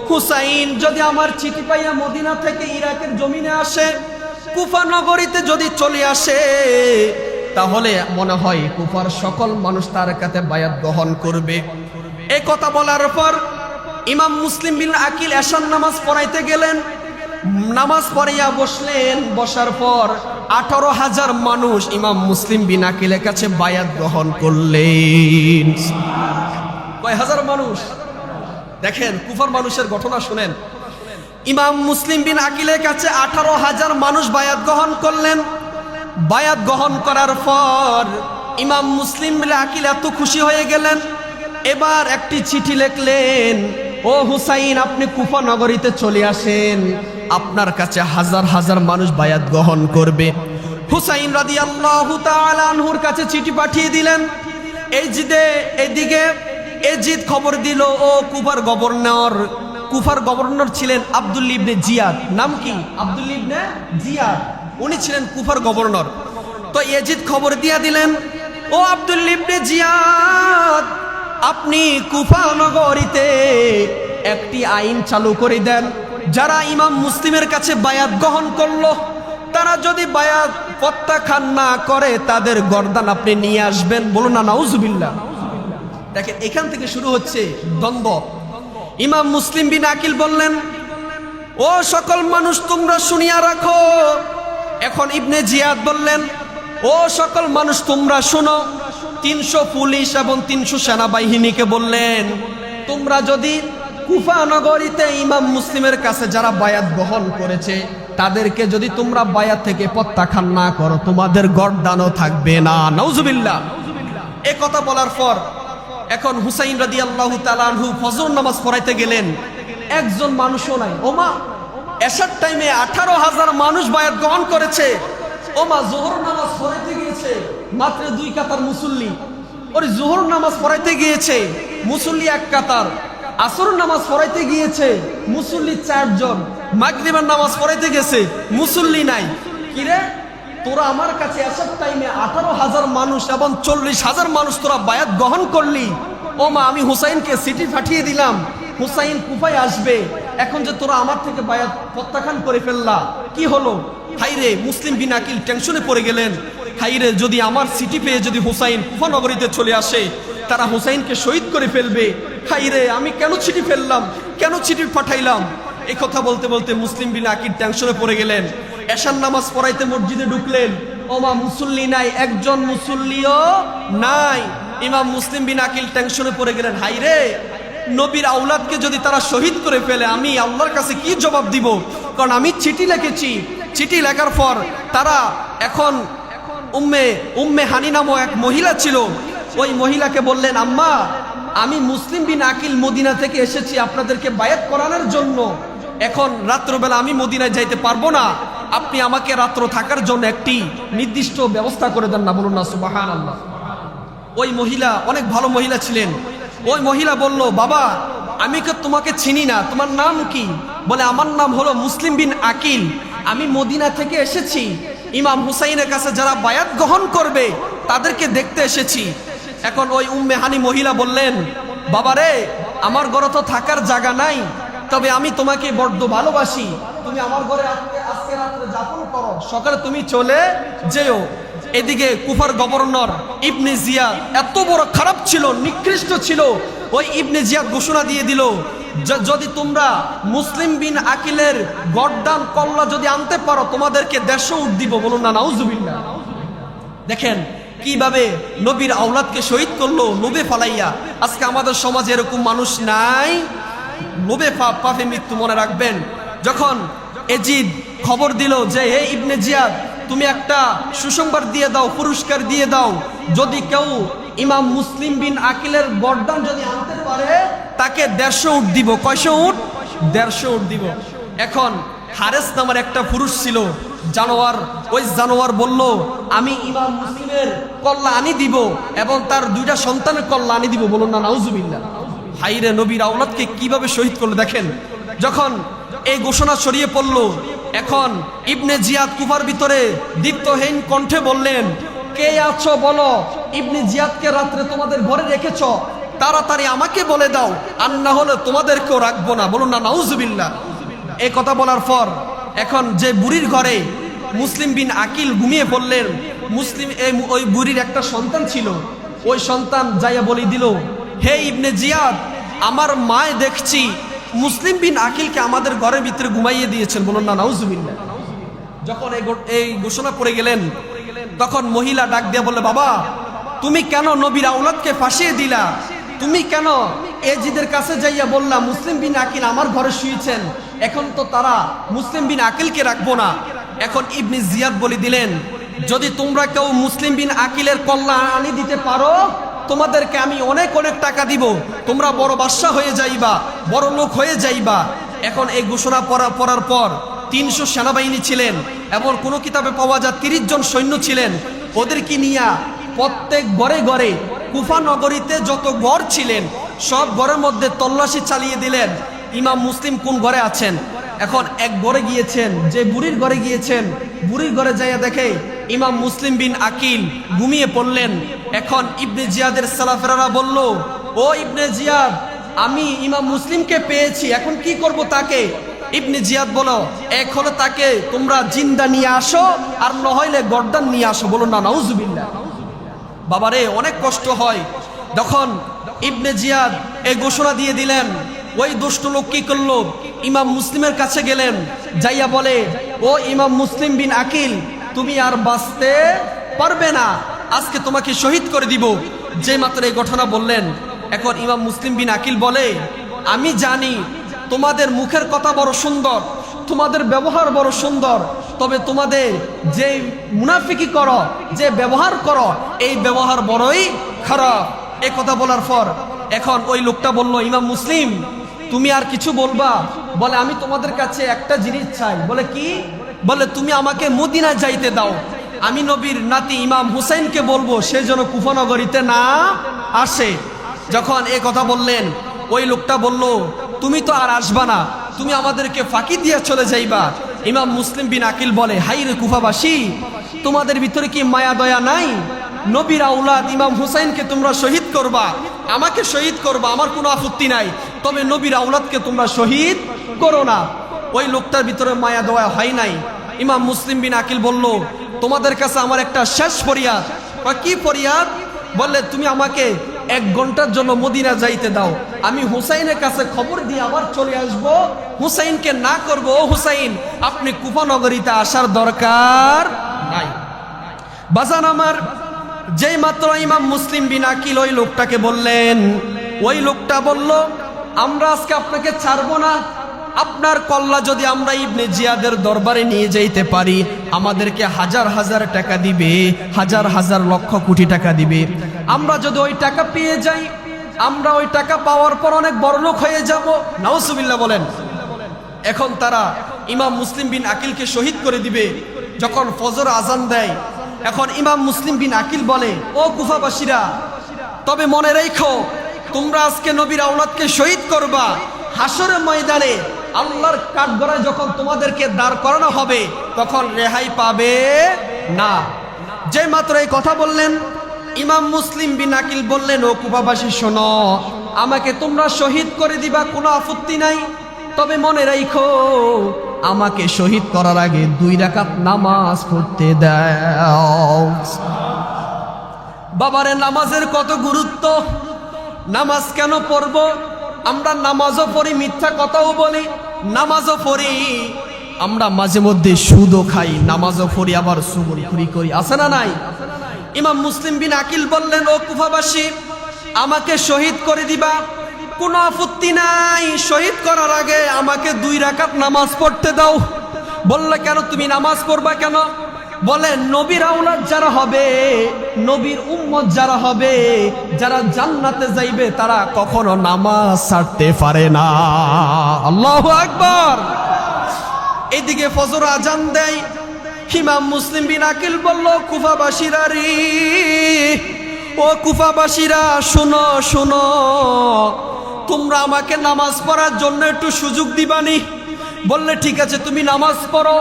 হুসাইন যদি আমার চিঠি পাইয়া মদিনা থেকে ইরাকের জমিনে আসে, কুফা নগরীতে যদি চলে আসে, তাহলে মনে হয় কুফার সকল মানুষ তার কাছে বায়াত গ্রহণ করবে। এই কথা বলার পর ইমাম মুসলিম বিন আকিল এশার নামাজ পড়াইতে গেলেন। নামাজ পড়াইয়া বসলেন। বসার পর 18,000 মানুষ ইমাম মুসলিম বিন আকিলের কাছে বায়াত গ্রহণ করলেন। কয় হাজার মানুষ? দেখেন কুফার মানুষের ঘটনা শুনেন। ইমাম মুসলিম বিন আকিলের কাছে 18,000 মানুষ বায়াত গ্রহণ করলেন। বায়াত গ্রহণ করার পর ইমাম মুসলিম বিন আকিল এত খুশি হয়ে গেলেন, এবার একটি চিঠি লিখলেন, ও হুসাইন আপনি কুফা নগরীতে চলে আসেন, আপনার কাছে হাজার হাজার মানুষ বায়াত গ্রহণ করবে। হুসাইন রাদিয়াল্লাহু তাআলা আনহুর কাছে চিঠি পাঠিয়ে দিলেন। এদিকে এজিদ খবর দিল, ও কুফার গভর্নর ছিলেন আব্দুল ইবনে জিয়াদ। নাম কি? আব্দুল ইবনে জিয়াদ। উনি ছিলেন কুফার গভর্নর। তো এজিদ খবর দিয়া দিলেন, ও আব্দুল ইবনে জিয়াদ আপনি কুফা নগরীতে একটি আইন চালু করে দেন, যারা ইমাম মুসলিমের কাছে বায়াত গ্রহণ করলো, তারা যদি বায়াত প্রত্যাখ্যান না করে তাদের গর্দান আপনি নিয়ে আসবেন। বলুন না নাউজুবিল্লাহ। দেখেন এখান থেকে শুরু হচ্ছে দ্বন্দ্ব। ইমাম মুসলিম বিন আকিল বললেন, ও সকল মানুষ তোমরা শুনিয়া রাখো। এখন ইবনে জিয়াদ বললেন, ও সকল মানুষ তোমরা শোনো। 300 পুলিশ এবং 300 সেনাবাহিনীকে বললেন, তোমরা যদি কুফা নগরীতে ইমাম মুসলিমের কাছে যারা বায়াত গ্রহণ করেছে তাদেরকে যদি তোমরা বায়াত থেকে প্রত্যাখ্যান না করো, তোমাদের গর্দানও থাকবে না। নাউজুবিল্লাহ। এ কথা বলার পর এখন হুসাইন রাদিয়াল্লাহু তাআলা আনহু ফজর নামাজ পড়াইতে গেলেন। একজন মানুষও নাই। ওমা এশার টাইমে 18,000 মানুষ বায়াত গ্রহণ করেছে। ওমা জোহর নামাজ পড়াইতে গিয়েছে মাত্র 2 কাতার মুসল্লি। ওরে জোহর নামাজ পড়াইতে গিয়েছে মুসল্লি 1 কাতার। আসর নামাজ পড়াইতে গিয়েছে মুসল্লি 4 জন। মাগরিবের নামাজ পড়াইতে গেছে মুসল্লি নাই। কিরে তোরা আমার কাছে আসার টাইমে 18,000 মানুষ এবং 40,000 মানুষ তোরা বায়াত গ্রহণ করলি, ও মা আমি হুসাইনকে চিঠি পাঠিয়ে দিলাম হুসাইন কুফায় আসবে, এখন যে তোরা আমার থেকে বায়াত প্রত্যাখ্যান করে ফেললা, কি হলো? হাইরে মুসলিম বিন আকিল টেনশনে পড়ে গেলেন, হাইরে যদি আমার চিঠি পেয়ে যদি হুসাইন কুফা নগরীতে চলে আসে, তারা হুসাইনকে শহীদ করে ফেলবে, হাইরে আমি কেন চিঠি ফেললাম, কেন চিঠি পাঠাইলাম? এই কথা বলতে বলতে মুসলিম বিন আকিল টেনশনে পড়ে গেলেন। এশার নামাজ পড়াইতে মসজিদে ঢুকলেন, ওমা মুসল্লি নাই, একজন মুসল্লিও নাই। ইমাম মুসলিম বিন আকিল টেনশনে পড়ে গেলেন, হাইরে নবীর আওলাদকে যদি তারা শহীদ করে ফেলে আমি আল্লাহর কাছে কি জবাব দিব? কারণ আমি চিঠি লিখেছি, চিঠি লেখার পর তারা এখন উম্মে হানি নামও এক মহিলা ছিল, ওই মহিলাকে বললেন, আম্মা আমি মুসলিম বিন আকিল মদিনা থেকে এসেছি আপনাদেরকে বায়াত করানোর জন্য, এখন রাত্রবেলা আমি মদিনায় যাইতে পারবো না, আপনি আমাকে রাত্র থাকার জন্য একটি নির্দিষ্ট ব্যবস্থা করে দেন না, বলুন না সুবহানাল্লাহ। ওই মহিলা অনেক ভালো মহিলা ছিলেন, ওই মহিলা বলল, বাবা আমি তো তোমাকে চিনি না, তোমার নাম কি? বলে আমার নাম হলো মুসলিম বিন আকিল, আমি মদিনা থেকে এসেছি, ইমাম হুসাইনের কাছে যারা বায়াত গ্রহণ করবে তাদেরকে দেখতে এসেছি। এখন ওই উম্মে হানি মহিলা বললেন, বাবারে আমার ঘরে তো থাকার জায়গা নাই, তবে আমি তোমাকে বড্ড ভালোবাসি, তুমি আমার ঘরে আজকে রাত্রে যাপন করো, সকালে তুমি চলে যেও। এদিকে কুফার গভর্নর ইবনে জিয়াদ এত বড় খারাপ ছিল, নিকৃষ্ট ছিল, ওই ইবনে জিয়াদ ঘোষণা দিয়ে দিল, যদি তোমরা মুসলিম বিন আকিলের গর্দান কল্লা যদি আনতে পারো তোমাদেরকে 150 উট দিব, বলুন না নাউজুবিল্লাহ। দেখেন কিভাবে নবীর আওলাদকে শহীদ করলো লোভে ফালাইয়া। আজকে আমাদের সমাজে এরকম মানুষ নাই, লোভে পাপে মৃত্যু। মনে রাখবেন, যখন এজিদ খবর দিল যে হে ইবনে জিয়াদ তুমি একটা সুসংবাদ দিয়ে দাও, পুরস্কার দিয়ে দাও, যদি কেউ ইমাম মুসলিম বিন আকিলের গর্দান যদি আনতে পারে তাকে 150 উট দিব। কয়শো উট? 150 উট দিব। এখন হারেস নামের একটা পুরুষ ছিল, জানোয়ার, ওই জানোয়ার বলল আমি ইমাম মুসলিমের কল্লা আনি দিব এবং তার 2টা সন্তানের কল্লা আনি দিব, বলুন না নাউজুবিল্লাহ। হাইরে নবীর আওলাদকে কিভাবে শহীদ করলো দেখেন। যখন এই ঘোষণা ছড়িয়ে পড়লো, এখন ইবনে জিয়াদ কুফার ভিতরে দীপ্তহীন কণ্ঠে বললেন, কে আছো বলো, ইবনে জিয়াদকে রাত্রে তোমাদের ঘরে রেখেছ, তাড়াতাড়ি আমাকে বলে দাও, আর না হলে তোমাদেরকেও রাখবো না, বলুন না নাউজুবিল্লাহ। এই কথা বলার পর এখন যে বুড়ির ঘরে মুসলিম বিন আকিল ঘুমিয়ে পড়লেন, ওই বুড়ির একটা সন্তান ছিল, ওই সন্তান যাইয়া বলি দিল, হে ইবনে জিয়াদ আমার মায় দেখছি মুসলিম বিন আকিলকে আমাদের ঘরের ভিতরে ঘুমাইয়ে দিয়েছেন, বলুন না নাউজুবিল্লাহ। যখন এই ঘোষণা পড়ে গেলেন তখন মহিলা ডাক দিয়ে বললে, বাবা তুমি কেন নবীর আওলাদকে ফাঁসিয়ে দিলা? তুমি কেন এজিদের কাছে যাইয়া বললা মুসলিম বিন আকিল আমার ঘরে শুয়েছেন, এখন তো তারা মুসলিম বিন আকিলকে রাখবো না। এখন ইবনে জিয়াদ বলে দিলেন, যদি তোমরা কেউ মুসলিম বিন আকিলের কল্যাণ আনি দিতে পারো তোমাদেরকে আমি অনেক অনেক টাকা দিব, তোমরা বড় বাদশা হয়ে যাইবা, বড় লোক হয়ে যাইবা। এখন এই ঘোষণা পড়ার পর 300 সেনাবাহিনী ছিলেন এবং কোনো কিতাবে পাওয়া যায় 30 জন সৈন্য ছিলেন, ওদেরকে নিয়ে প্রত্যেক ঘরে ঘরে কুফা নগরীতে যত ঘর ছিলেন সব ঘরের মধ্যে তল্লাশি চালিয়ে দিলেন, ইমাম মুসলিম কোন ঘরে আছেন। এখন এক ঘরে গিয়েছেন, যে বুড়ির ঘরে গিয়েছেন, বুড়ির ঘরে যাইয়া দেখে ইমাম মুসলিম বিন আকিল ঘুমিয়ে পড়লেন। এখন ইবনে জিয়াদের সালাফেরারা বলল, ও ইবনে জিয়াদ আমি ইমাম মুসলিমকে পেয়েছি, এখন কি করব তাকে? ইবনে জিয়াদ বলো, এক হলে তাকে তোমরা জিন্দা নিয়ে আসো, আর নহইলে গর্দান নিয়ে আসো, বলুন না নাউজুবিল্লাহ। বাবারে অনেক কষ্ট হয়। যখন ইবনে জিয়াদ এই ঘোষণা দিয়ে দিলেন, ওই দুষ্ট লোক কি করলো, ইমাম মুসলিমের কাছে গেলেন, যাইয়া বলে, ও ইমাম মুসলিম বিন আকিল তুমি আর বাঁচতে পারবে না, আজকে তোমাকে শহীদ করে দিব। যে মাত্র এই ঘটনা বললেন, এখন ইমাম মুসলিম বিন আকিল বলে, আমি জানি তোমাদের মুখের কথা বড় সুন্দর, তোমাদের ব্যবহার বড় সুন্দর, তবে তোমাদের যে মুনাফিকি করো, যে ব্যবহার করো, এই ব্যবহার বড়ই খারাপ। এই কথা বলার পর এখন ওই লোকটা বলল, ইমাম মুসলিম তুমি আর কিছু বলবা? বলে আমি তোমাদের কাছে একটা জিনিস চাই। বলে কি? বলে তুমি আমাকে মদিনায় যাইতে দাও, আমি নবীর নাতি ইমাম হুসাইনকে বলবো সে যেন কুফা নগরীতে না আসে। যখন এই কথা বললেন, ওই লোকটা বলল, তুমি তো আর আসবা না, তুমি আমাদেরকে ফাঁকি দিয়ে চলে যাইবা, ইমাম মুসলিম বিন আকিল বলে, হাই রে কুফাবাসী, তোমাদের ভিতরে কি মায়া দয়া নাই? নবীর আওলাদ ইমাম হুসাইনকে তোমরা শহীদ করবা, আমাকে শহীদ করবা, আমার কোনো আপত্তি নাই, তবে নবীর আওলাদকে তোমরা শহীদ করো না। ওই লোকটার ভিতরে মায়া দয়া হয় নাই। ইমাম মুসলিম বিন আকিল বলল, তোমাদের কাছে আমার একটা শেষ ফরিয়াদ। কি ফরিয়াদ? বললে, তুমি আমাকে 1 ঘন্টার জন্য মদিনা যাইতে দাও, আমি হুসাইনের কাছে খবর দিয়ে আবার চলে আসব, হুসাইনকে না করবো, ও হুসাইন আপনি কুফা নগরীতে আসার দরকার নাই। বাজান আমার, যেই মাত্র ইমাম মুসলিম বিন আকিল ওই লোকটাকে বললেন, ওই লোকটা বলল, আমরা আজকে আপনাকে ছাড়বো না, আপনার কল্লা যদি আমরা ইবনে জিয়াদের দরবারে নিয়ে যাইতে পারি, আমাদেরকে হাজার হাজার টাকা দিবে, হাজার হাজার লক্ষ কোটি টাকা দিবে। আমরা যদি ওই টাকা পেয়ে যাই, আমরা ওই টাকা পাওয়ার পর অনেক বড়লোক হয়ে যাব। নাউজুবিল্লাহ বলেন। এখন তারা ইমাম মুসলিম বিন আকিলকে শহীদ করে দিবে। যখন ফজর আজান দেয়, এখন ইমাম মুসলিম বিন আকিল বলে, ও কুফাবাসীরা, তবে মনে রেখো, তোমরা আজকে নবীর আওলাদকে শহীদ করবা, হাসরের ময়দানে আল্লাহর কাঠগড়ায় যখন তোমাদেরকে দাঁড় করানো হবে, তখন রেহাই পাবে না। যে মাত্র এই কথা বললেন, ইমাম মুসলিম বিন আকিল বললেন, ও কুফাবাসী শোনো, আমাকে তোমরা শহীদ করে দিবা, কোনো আপত্তি নাই, তবে মনে রাখো, আমাকে শহীদ করার আগে 2 রাকাত নামাজ পড়তে দাও। বাবারে, নামাজের কত গুরুত্ব! নামাজ কেন পড়ব? আমরা নামাজও পড়ি, মিথ্যা কথাও বলি, নামাজও পড়ি, আমরা মাঝে মধ্যে সুদও খাই, নামাজও পড়ি, আবার সুবুরখুরি করি, আছে না নাই? ইমাম মুসলিম বিন আকিল বললেন, ও কুফাবাসী, আমাকে শহীদ করে দিবা, কোনো আপত্তি নাই, শহীদ করার আগে আমাকে 2 রাকাত নামাজ পড়তে দাও। বললে, কেন তুমি নামাজ পড়বা কেন? বলে, নবীর আওলাদ যারা হবে, নবীর উম্মত যারা হবে, যারা জান্নাতে যাইবে, তারা কখনো নামাজ ছাড়তে পারে না। আল্লাহু আকবার। এইদিকে ফজর আজান দেয়। ইমাম মুসলিম বিন আকিল বলল, কুফাবাসীরা রে, ও কুফাবাসীরা, শোনো শোনো, তোমরা আমাকে নামাজ পড়ার জন্য একটু সুযোগ দিবানি? বললে, ঠিক আছে, তুমি নামাজ পড়ো।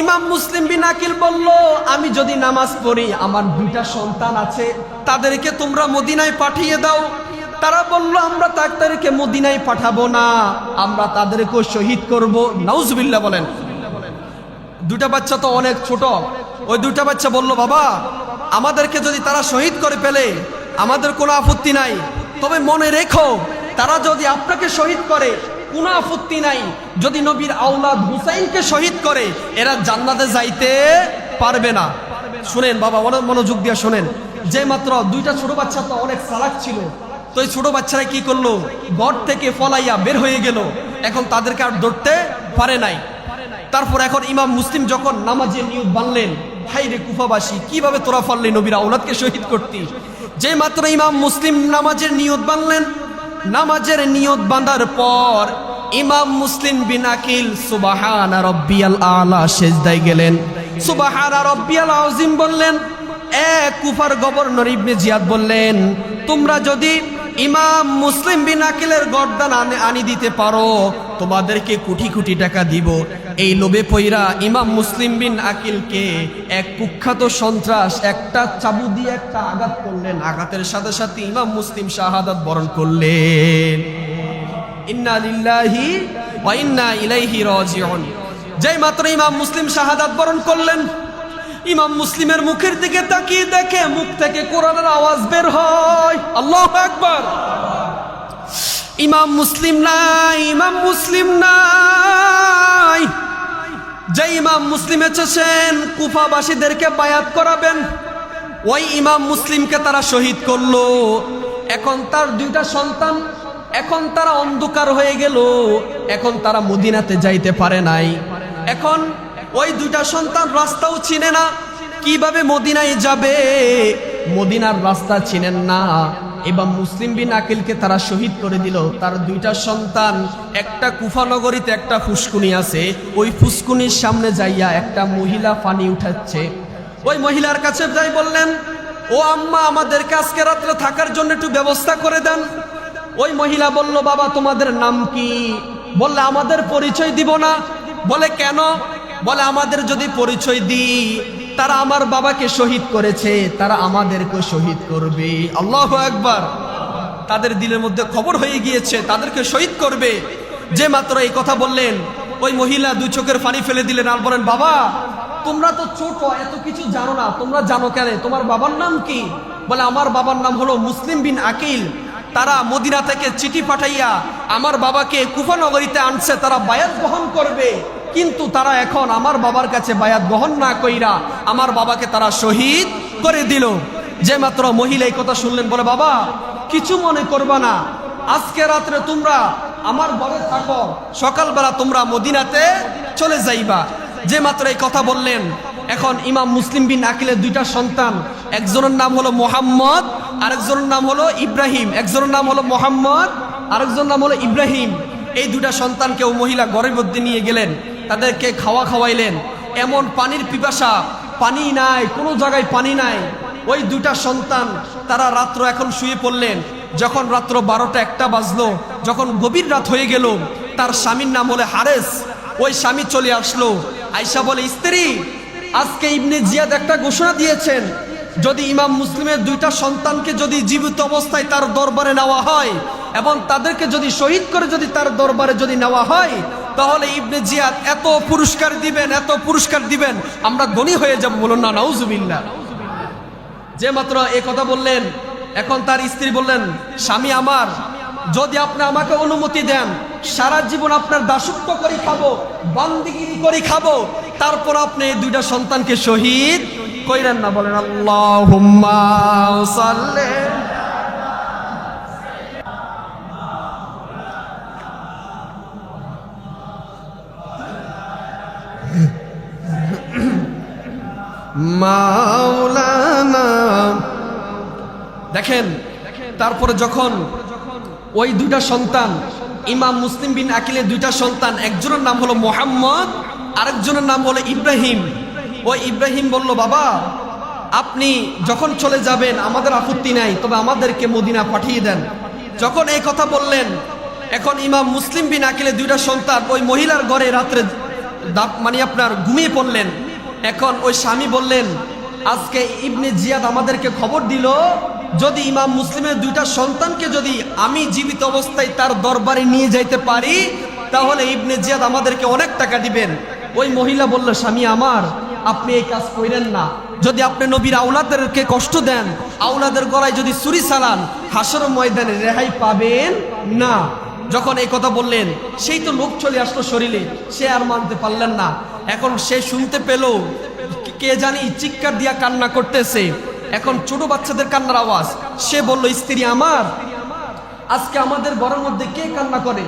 ইমাম মুসলিম বিন আকিল বলল, আমি যদি নামাজ পড়ি, আমার 2টা সন্তান আছে, তাদেরকে তোমরা মদিনায় পাঠিয়ে দাও। তারা বলল, আমরা তাদেরকে মদিনায় পাঠাবো না, আমরা তাদেরকেও শহীদ করব। নাউজুবিল্লাহ বলেন। 2টা বাচ্চা তো অনেক ছোট। ওই 2টা বাচ্চা বলল, বাবা, আমাদেরকে যদি তারা শহীদ করে ফেলে, আমাদের কোনো আপত্তি নাই, তবে মনে রেখো, তারা যদি আপনাকে শহীদ করে, কোনো আপত্তি নাই, যদি নবীর আওলাদ হুসাইনকে শহীদ করে, এরা জান্নাতে যাইতে পারবে না। শুনেন বাবা, অনেক মনোযোগ দিয়ে শোনেন। যে মাত্র 2টা ছোট বাচ্চা তো অনেক চালাক ছিল, তো এই ছোট বাচ্চারা কি করলো, ঘর থেকে পলাইয়া বের হয়ে গেল। এখন তাদেরকে আর ধরতে পারে নাই। তারপর এখন ইমাম মুসলিম যখন নামাজের নিয়ত বানলেন, হাই রে কুফাবাসী, কিভাবে তোরা পারলি নবীর আওলাদকে শহীদ করতি? যে মাত্র ইমাম মুসলিম নামাজের নিয়ত বানলেন, নামাজের নিয়ত বাঁধার পর ইমাম মুসলিম বিন আকিল সুবহানা রাব্বিয়াল আলা সিজদায় গেলেন, সুবহানা রাব্বিয়াল আযীম বললেন। কুফার গভর্নর ইবনে জিয়াদ বললেন, তোমরা যদি ইমাম মুসলিম বিন আকিলের গর্দান আনি দিতে পারো, তোমাদেরকে কোটি কোটি টাকা দিব। এই লোভে পইরা ইমাম মুসলিম বিন আকিলকে এক কুখ্যাত সন্ত্রাস একটা চাবু দিয়ে একটা আঘাত করলেন। আঘাতের সাথে সাথে ইমাম মুসলিম শাহাদাত বরণ করলেন। ইন্না লিল্লাহি ওয়া ইন্না ইলাইহি রাজিউন। যেই মাত্র ইমাম মুসলিম শাহাদাত বরণ করলেন, ইমাম মুসলিমের মুখের দিকে তাকিয়ে দেখে মুখ থেকে কোরআনের আওয়াজ বের হয়। আল্লাহু আকবার। ইমাম মুসলিম নাই, ইমাম মুসলিম নাই। যে ইমাম মুসলিম এসেছেন কুফাবাসীদেরকে বায়াত করাবেন, ওই ইমাম মুসলিমকে তারা শহীদ করলো। এখন তার 2টা সন্তান, এখন তারা অন্ধকার হয়ে গেল, এখন তারা মদিনাতে যাইতে পারে নাই। এখন ওই 2টা সন্তান রাস্তাও চিনে না, কিভাবে মদিনায় যাবে, মদিনার রাস্তা চিনেন না। ইমাম মুসলিম বিন আকিলকে তারা শহীদ করে দিল। তার 2টা সন্তান, একটা কুফা নগরীতে একটা ফুসকুনি আছে, ওই ফুসকুনির সামনে যাইয়া একটা মহিলা পানি উঠাচ্ছে। ওই মহিলার কাছে যাই বললেন, ও আম্মা, আমাদেরকে আজকে রাত্রে থাকার জন্য একটু ব্যবস্থা করে দেন। ওই মহিলা বলল, বাবা তোমাদের নাম কি? বললে, আমাদের পরিচয় দিব না। বলে, কেন? বলে আমাদের যদি পরিচয় দিই, তারা আমার বাবাকে শহীদ করেছে, তারা আমাদেরকে শহীদ করবে। আল্লাহু আকবার। তাদের দিলের মধ্যে খবর হয়ে গিয়েছে তাদেরকে শহীদ করবে। যে মাত্র এই কথা বললেন, ওই মহিলা দুই চোখের পানি ফেলে দিলেন আর বলেন, বাবা তোমরা তো ছোট, এত কিছু জানো না, তোমরা জানো কেন? তোমার বাবার নাম কি? বলে আমার বাবার নাম হলো মুসলিম বিন আকিল। তারা মদিনা থেকে চিঠি পাঠাইয়া আমার বাবাকে কুফা নগরীতে আনছে, তারা বায়াত গ্রহণ করবে, কিন্তু তারা এখন আমার বাবার কাছে বায়াত গ্রহণ না কইরা আমার বাবাকে তারা শহীদ করে দিল। যে মাত্র মহিলা এই কথা শুনলেন, বলে বাবা কিছু মনে করবা না, আজকে রাত্রে তোমরা আমার ঘরে থাকো, সকালবেলা তোমরা মদিনাতে চলে যাইবা। যে মাত্র এই কথা বললেন, এখন ইমাম মুসলিম বিন আকিলের দুইটা সন্তান, একজনের নাম হলো মোহাম্মদ, আরেকজনের নাম হলো ইব্রাহিম। একজনের নাম হলো মোহাম্মদ, আরেকজনের নাম হলো ইব্রাহিম। এই দুটা সন্তানকে ও মহিলা ঘরের মধ্যে নিয়ে গেলেন, তাদেরকে খাওয়াইলেন। এমন পানির পিপাসা, পানি নাই, কোনো জায়গায় পানি নাই। ওই দুটা সন্তান তারা রাত্র এখন শুয়ে পড়লেন। যখন রাত্র 12টা-1টা বাজলো, যখন গভীর রাত হয়ে গেল, তার স্বামীর নাম হলো হারেস। ওই স্বামী চলে আসলো, আয়েশা বলে, স্ত্রী আজকে ইবনে জিয়াদ একটা ঘোষণা দিয়েছেন, যদি ইমাম মুসলিমের দুইটা সন্তানকে যদি জীবিত অবস্থায় তার দরবারে নেওয়া হয় এবং তাদেরকে যদি শহীদ করে যদি তার দরবারে যদি নেওয়া হয়, তাহলে ইবনে জিয়াদ এত পুরস্কার দিবেন, এত পুরস্কার দিবেন, আমরা ধনী হয়ে যাব। বলুন না নাউজুবিল্লাহ। যে মাত্র এই কথা বললেন, এখন তার স্ত্রী বললেন, স্বামী আমার, যদি আপনি আমাকে অনুমতি দেন, সারা জীবন আপনার দাসত্ব করে খাবো, বান্দিগিরি করে খাবো, তারপর আপনি এই দুইটা সন্তানকে শহীদ কইরেন না। বলেন আল্লাহুম্মা সাল্লি। মাওলানা। দেখেন, তারপরে যখন ওই দুইটা সন্তান, ইমাম মুসলিম বিন আকিলের দুইটা সন্তান, একজনের নাম হলো মোহাম্মদ, আরেকজনের নাম হলো ইব্রাহিম। ওই ইব্রাহিম বলল, বাবা আপনি যখন চলে যাবেন আমাদের আপত্তি নাই, তবে আমাদেরকে মদিনা পাঠিয়ে দেন। যখন এই কথা বললেন, এখন ইমাম মুসলিম বিন আকিলের দুইটা সন্তান ওই মহিলার ঘরে রাত্রে মানে আপনার ঘুমিয়ে পড়লেন। এখন ওই স্বামী বললেন, আজকে ইবনে জিয়াদ আমাদেরকে খবর দিল, যদি ইমাম মুসলিমের দুইটা সন্তানকে যদি আমি জীবিত অবস্থায় তার দরবারে নিয়ে যাইতে পারি, তাহলে ইবনে জিয়াদ আমাদেরকে অনেক টাকা দিবেন। ওই মহিলা বলল, স্বামী আমার, আপনি এই কাজ করেন না। যদি আপনি নবীর আওলাদেরকে কষ্ট দেন, আওলাদের গলায় যদি ছুরি চালান, হাসর ময়দানে রেহাই পাবেন না। যখন এই কথা বললেন, সেই তো লোক চলে আসলো শরীরে, সে আর মানতে পারলেন না। এখন সে শুনতে পেল কে জানি চিৎকার দিয়া কান্না করতেছে, এখন ছোট বাচ্চাদের কান্নার আওয়াজ। সে বলল, স্ত্রী আমার, আজকে আমাদের ঘরের মধ্যে কে কান্না করে?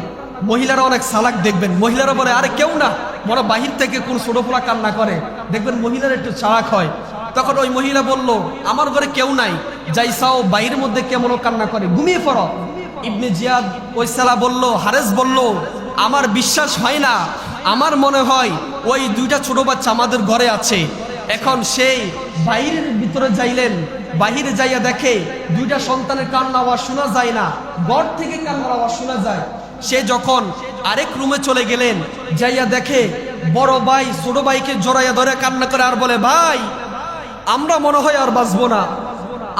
মহিলারা অনেক সালাক দেখবেন, মহিলারা বলে, আরে কেউ না, বড় বাহির থেকে কোন ছোট পোলা কান্না করে, দেখবেন মহিলারা একটু চালাক হয়। তখন ওই মহিলা বলল, আমার ঘরে কেউ নাই, যাইসাও বাইরের মধ্যে কেমন কান্না করে, ঘুমিয়ে পড়ো। ইবনে জিয়াদ ওই সালা বলল, হারেস বলল, আমার বিশ্বাস হয় না, আমার মনে হয় ওই দুইটা ছোট বাচ্চা আমাদের ঘরে আছে। এখন সেই বাইরের ভিতরে যাইলেন, বাহিরে যাইয়া দেখে দুইটা সন্তানের কান্না আওয়াজ শোনা যায় না, ঘর থেকে কান্নার আওয়াজ শোনা যায়। সে যখন আরেক রুমে চলে গেলেন, যাইয়া দেখে বড় ভাই ছোট ভাইকে জড়াইয়া ধরে কান্না করে আর বলে, ভাই আমরা মনে হয় আর বাঁচবো না,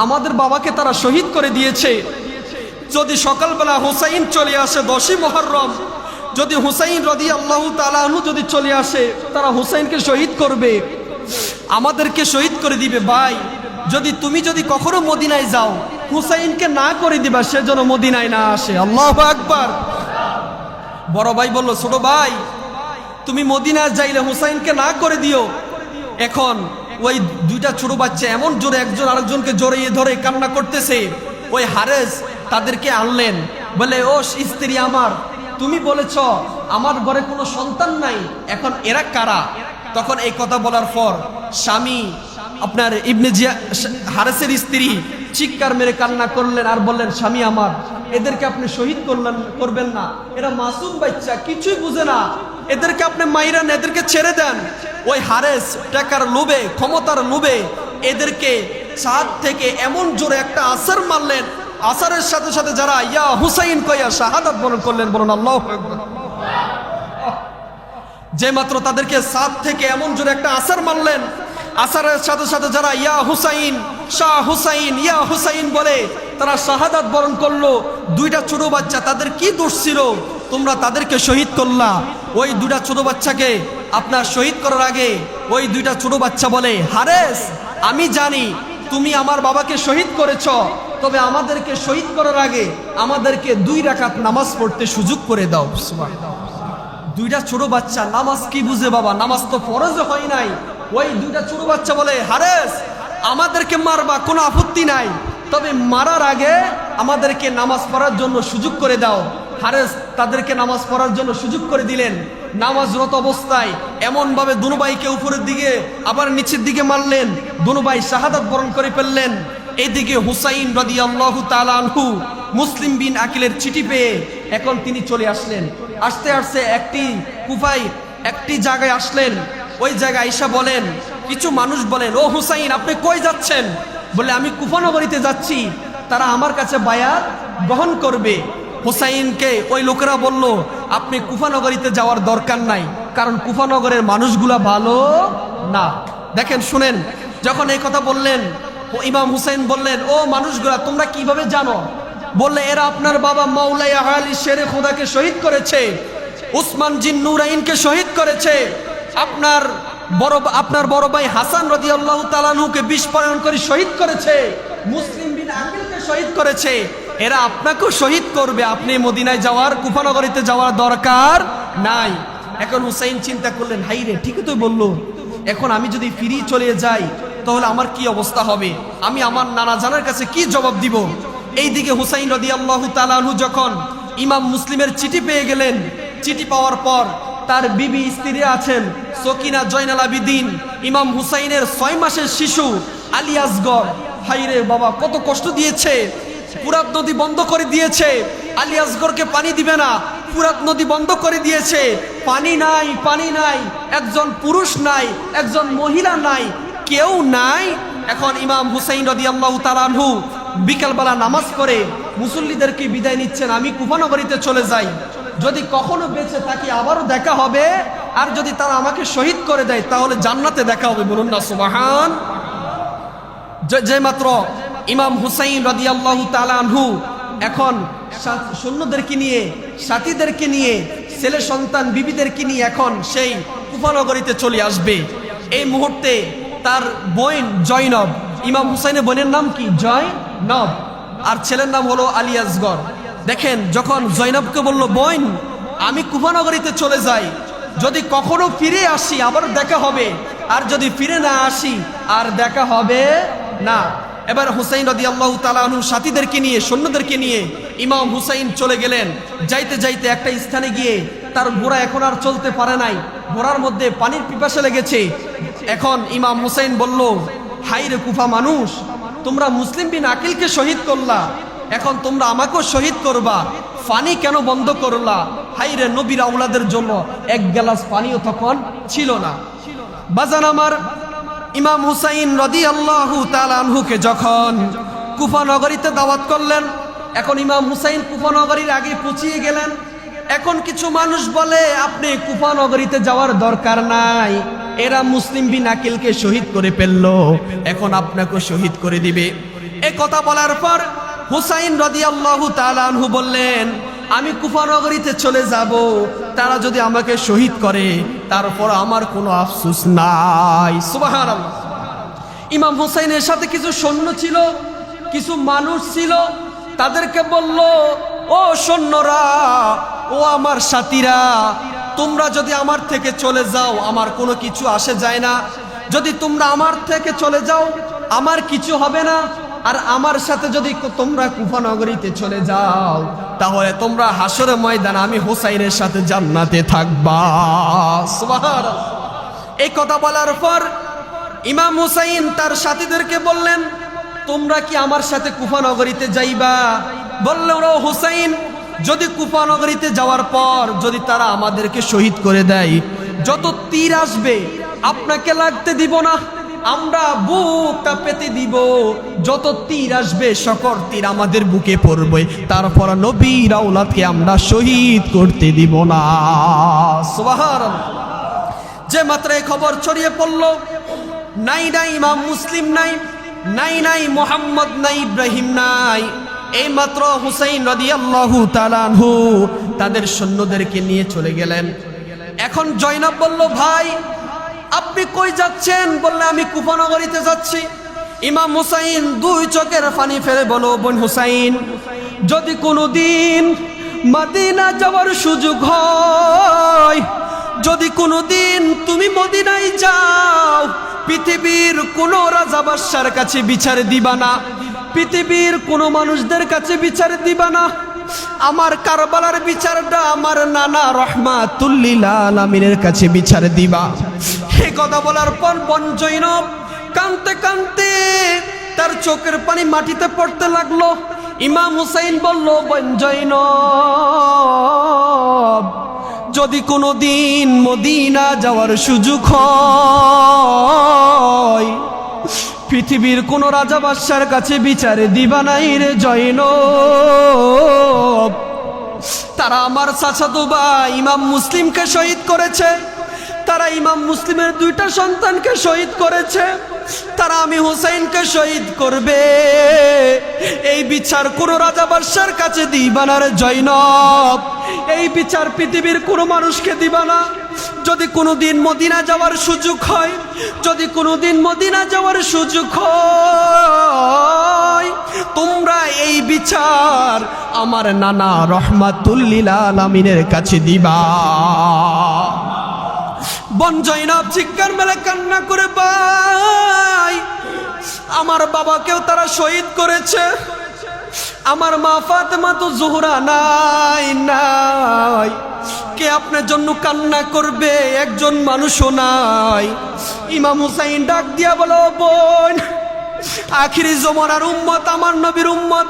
আমাদের বাবাকে তারা শহীদ করে দিয়েছে। যদি সকালবেলা হুসাইন চলে আসে 10ই মুহররম, যদি হুসাইন রাদিয়াল্লাহু তাআলা আনহু যদি চলে আসে, তারা হুসাইনকে শহীদ করবে, আমাদেরকে শহীদ করে দিবে। ভাই তুমি যদি কখনো মদিনায় যাও, হুসাইনকে না করে দিবা, সে যেন মদিনায় না আসে। আল্লাহু আকবার। বড় ভাই বলল, ছোট ভাই তুমি মদিনায় যাইলে হুসাইনকে না করে দিও। এখন ওই দুইটা ছোট বাচ্চা এমন জোরে একজন আরেকজনকে জড়িয়ে ধরে কান্না করতেছে। ওই হারেস তাদেরকে আনলেন, বলে, ও স্ত্রী আমার, তুমি বলেছ আমার ঘরে কোনো সন্তান নাই, এখন এরা কারা? তখন এই কথা বলার পর স্বামী আপনার ইবনে জিয়া হারেসের স্ত্রী চিৎকার মেরে কান্না করলেন আর বললেন, স্বামী আমার, এদেরকে আপনি শহীদ করবেন না, এরা মাসুম বাচ্চা, কিছুই বুঝে না, এদেরকে আপনি মাইরান, এদেরকে ছেড়ে দেন। ওই হারেস টাকার লোভে, ক্ষমতার লোভে এদেরকে ছাদ থেকে এমন জোরে একটা আসার মারলেন, আসারের সাথে সাথে যারা ইয়া হুসাইন কইয়া শাহাদাত বরণ করলেন। বলুন আল্লাহু আকবার। যে মাত্র তাদেরকে সাত থেকে এমন জোরে একটা আসার মারলেন, আসারের সাথে সাথে যারা ইয়া হুসাইন, শাহ হুসাইন, ইয়া হুসাইন বলে তারা শাহাদাত বরণ করলো। দুইটা ছোট বাচ্চা, তাদের কি দোষ ছিল তোমরা তাদেরকে শহীদ করলা? ওই দুইটা ছোট বাচ্চাকে আপনার শহীদ করার আগে ওই দুইটা ছোট বাচ্চা বলে, হারেস আমি জানি তুমি আমার বাবাকে শহীদ করেছ, তবে আমাদেরকে শহীদ করার আগে আমাদেরকে 2 রাকাত নামাজ পড়তে সুযোগ করে দাও। দুইটা ছোট বাচ্চা নামাজ কি বুঝে বাবা, নামাজ তো ফরজ হয় নাই। ওই দুইটা ছোট বাচ্চা বলে, হারেস আমাদেরকে মারবা কোনো আপত্তি নাই, তবে মারার আগে আমাদেরকে নামাজ পড়ার জন্য সুযোগ করে দাও। হারেস তাদেরকে নামাজ পড়ার জন্য সুযোগ করে দিলেন। নামাজরত অবস্থায় এমন ভাবে দুনো ভাইকে উপরের দিকে আবার নিচের দিকে মারলেন, দুনো ভাই শাহাদাত বরণ করে ফেললেন। এইদিকে হুসাইন রাদিয়াল্লাহু তাআলা আনহু মুসলিম বিন আকিলের চিঠি পেয়ে এখন তিনি চলে আসলেন। আসতে আসতে কুফায় একটি জায়গায় আসলেন। ওই জায়গায় আয়েশা বলেন, কিছু মানুষ বলেন, ও হুসাইন আপনি কই যাচ্ছেন? বলে আমি কুফা নগরীতে যাচ্ছি, তারা আমার কাছে বায়াত গ্রহণ করবে। হুসাইনকে ওই লোকেরা বলল, আপনি কুফা নগরীতে যাওয়ার দরকার নাই, কারণ কুফা নগরের মানুষগুলা ভালো না। দেখেন শুনেন, যখন এই কথা বললেন ইমাম হুসাইন বললেন, ও মানুষগুলা তোমরা কিভাবে জানো? বললে, এরা আপনার বাবা মাওলাই আলী শেরে খোদাকে শহীদ করেছে, উসমান জিন নুরাইনকে শহীদ করেছে, আপনার বড় ভাই হাসান রাদিয়াল্লাহু তাআলা আনহুকে বিষ প্রয়োগ করে শহীদ করেছে, মুসলিম বিন আকিলকে শহীদ করেছে। এরা আপনাকেও শহীদ করবে, আপনি মদিনায় যাওয়ার, কুফা নগরীতে যাওয়ার দরকার নাই। এখন হুসাইন চিন্তা করলেন, হাই রে ঠিকই তো বললো, এখন আমি যদি ফিরে চলে যাই তাহলে আমার কি অবস্থা হবে, আমি আমার নানা জানার কাছে কি জবাব দিব? এইদিকে হুসাইন রাদিয়াল্লাহু তাআলা আনহু যখন ইমাম মুসলিমের চিঠি পেয়ে গেলেন, চিঠি পাওয়ার পর তার বিবি স্ত্রী আছেন সকিনা জয়নাল আবিদিন, ইমাম হুসাইনের 6 মাসের শিশু আলী আসগর, হাইরে বাবা কত কষ্ট দিয়েছে, ফুরাত নদী বন্ধ করে দিয়েছে, আলী আসগরকে পানি দিবে না, ফুরাত নদী বন্ধ করে দিয়েছে, পানি নাই, পানি নাই, একজন পুরুষ নাই, একজন মহিলা নাই, কেউ নাই। এখন ইমাম হুসাইন রাদিয়াল্লাহু তাআলা আনহু বিকালবেলা নামাজ পড়ে মুসল্লিদেরকে বিদায় নিচ্ছেন, আমি কুফা নগরীতে চলে যাই, যদি কখনো বেঁচে থাকি আবারও দেখা হবে, আর যদি তারা আমাকে শহীদ করে দেয় তাহলে জান্নাতে দেখা হবে। বলুন না সুবহান। যে মাত্র ইমাম হুসাইন রাদিয়াল্লাহু তাআলা আনহু এখন সৈন্যদেরকে নিয়ে, সাথীদেরকে নিয়ে, ছেলে সন্তান বিবিদেরকে নিয়ে এখন সেই কুফা নগরীতে চলে আসবে। এই মুহূর্তে তার বোন জয়নব, ইমাম হুসাইনের বোনের নাম কি? জয়নব, আর ছেলের নাম হলো আলী আসগর। দেখেন যখন জয়নবকে বলল, বোন আমি কুফা নগরীতে চলে যাই, যদি কখনো ফিরে আসি আবার দেখা হবে, আর যদি ফিরে না আসি আর দেখা হবে না। এবার হুসাইন রাদিয়াল্লাহু তাআলা আনহু সাথীদেরকে নিয়ে, সৈন্যদেরকে নিয়ে ইমাম হুসাইন চলে গেলেন। যাইতে যাইতে একটা স্থানে গিয়ে তার ঘোড়া এখন আর চলতে পারে নাই, ঘোড়ার মধ্যে পানির পিপাসা লেগেছে। এখন ইমাম হুসাইন বলল, হাই রে কুফা মানুষ, তোমরা মুসলিম বিন আকিলকে শহীদ করলা, এখন তোমরা আমাকেও শহীদ করবা, পানি কেন বন্ধ করলা? হাই রে নবীর আওলাদের জন্য এক গ্লাস পানিও তখন ছিল না। বাজান আমার, ইমাম হুসাইন রাদিয়াল্লাহু তাআলা আনহুকে যখন কুফা নগরীতে দাওয়াত করলেন, এখন ইমাম হুসাইন কুফা নগরীর আগে পৌঁছিয়ে গেলেন। এখন কিছু মানুষ বলে, আপনি কুফা নগরীতে যাওয়ার দরকার নাই, এরা মুসলিম বিন আকিলকে শহীদ করে ফেললো, এখন আপনাকে শহীদ করে দিবে। এই কথা বলার পর হুসাইন রাদিয়াল্লাহু তাআলা আনহু বললেন, আমি কুফা নগরীতে চলে যাব, তারা যদি আমাকে শহীদ করে তারপর আমার কোনো আফসোস নাই। সুবহানাল্লাহ। ইমাম হুসাইনের সাথে কিছু সৈন্য ছিল, কিছু মানুষ ছিল, তাদেরকে বলল, ও সৈন্যরা, ও আমার সাথীরা, তোমরা যদি আমার থেকে চলে যাও আমার কোনো কিছু আসে যায় না, যদি তোমরা আমার থেকে চলে যাও আমার কিছু হবে না, আর আমার সাথে যদি তোমরা কুফা নগরীতে চলে যাও তাহলে তোমরা হাসরের ময়দানে আমি হুসাইনের সাথে জান্নাতে থাকবা। সুবহানাল্লাহ। এই কথা বলার পর ইমাম হুসাইন তার সাথীদেরকে বললেন, তোমরা কি আমার সাথে কুফা নগরীতে যাইবা? বললেন, ও হুসাইন, যদি কুফা নগরীতে যাওয়ার পর যদি তারা আমাদেরকে শহীদ করে দেয়, যত তীর আসবে আপনাকে লাগতে দিব না, আমরা বুকটা পেতে দিব, যত তীর আসবে সকল তীর আমাদের বুকে পড়বে, তারপর নবীর আওলাদকে আমরা শহীদ করতে দিব না। সুবহানাল্লাহ। যে মাত্র এই খবর ছড়িয়ে পড়ল, নাই নাই ইমাম মুসলিম নাই, নাই নাই মুহাম্মদ নাই, ইব্রাহিম নাই, এই মাত্র হুসাইন রাদিয়াল্লাহু তাআলা আনহু তাদের সৈন্যদেরকে নিয়ে চলে গেলেন। এখন জয়নব বলল, ভাই আপনি কই যাচ্ছেন? বললে, আমি কুফা নগরীতে যাচ্ছি। ইমাম হুসাইন দুই চোখের পানি ফেলে বলো, বোন হুসাইন, যদি কোনোদিন মদিনা যাওয়ার সুযোগ হয়, যদি কোনোদিন তুমি মদিনায় যাও, পৃথিবীর কোন রাজা বাদশার কাছে বিচার দিবা না, পৃথিবীর কোন মানুষদের কাছে বিচার দিবা না, আমার কারবালার বিচারটা আমার নানা রহমাতুল লিল আলামিনের কাছে বিচার দিবা। এই কথা বলার পর বোন জয়নব কাঁদতে কাঁদতে তার চোখের পানি মাটিতে পড়তে লাগলো। ইমাম হুসাইন বলল, বোন জয়নব, যদি কোনোদিন মদিনা যাওয়ার সুযোগ হয়, পৃথিবীর কোন রাজা বাদশার কাছে বিচারে দিবা নাই রে জয়নব। তারা আমার চাচাতো ভাই ইমাম মুসলিমকে শহীদ করেছে, তারা ইমাম মুসলিমের দুইটা সন্তানকে শহীদ করেছে, তারা আমি হুসাইনকে শহীদ করবে। এই বিচার কোন রাজা বাদশার কাছে দিবা না রে জয়নব, এই বিচার পৃথিবীর কোনো মানুষকে দিবা না। যদি কোনোদিন মদিনা যাওয়ার সুযোগ হয়, যদি কোনোদিন মদিনা যাওয়ার সুযোগ হয়, তোমরা এই বিচার আমার নানা রহমাতুল লিল আলামিনের কাছে দিবা। বোন জয়নব চিৎকার মেলে কান্না করে, ভাই আমার বাবাকেও তারা শহীদ করেছে, আমার মা ফাতেমা তো জোহরা নাই নাই, কে আপনার জন্য কান্না করবে? একজন মানুষও নাই। ইমাম হুসাইন ডাক দিয়া বলো, বোন, আখিরি জমানার উম্মত আমার নবীর উম্মত,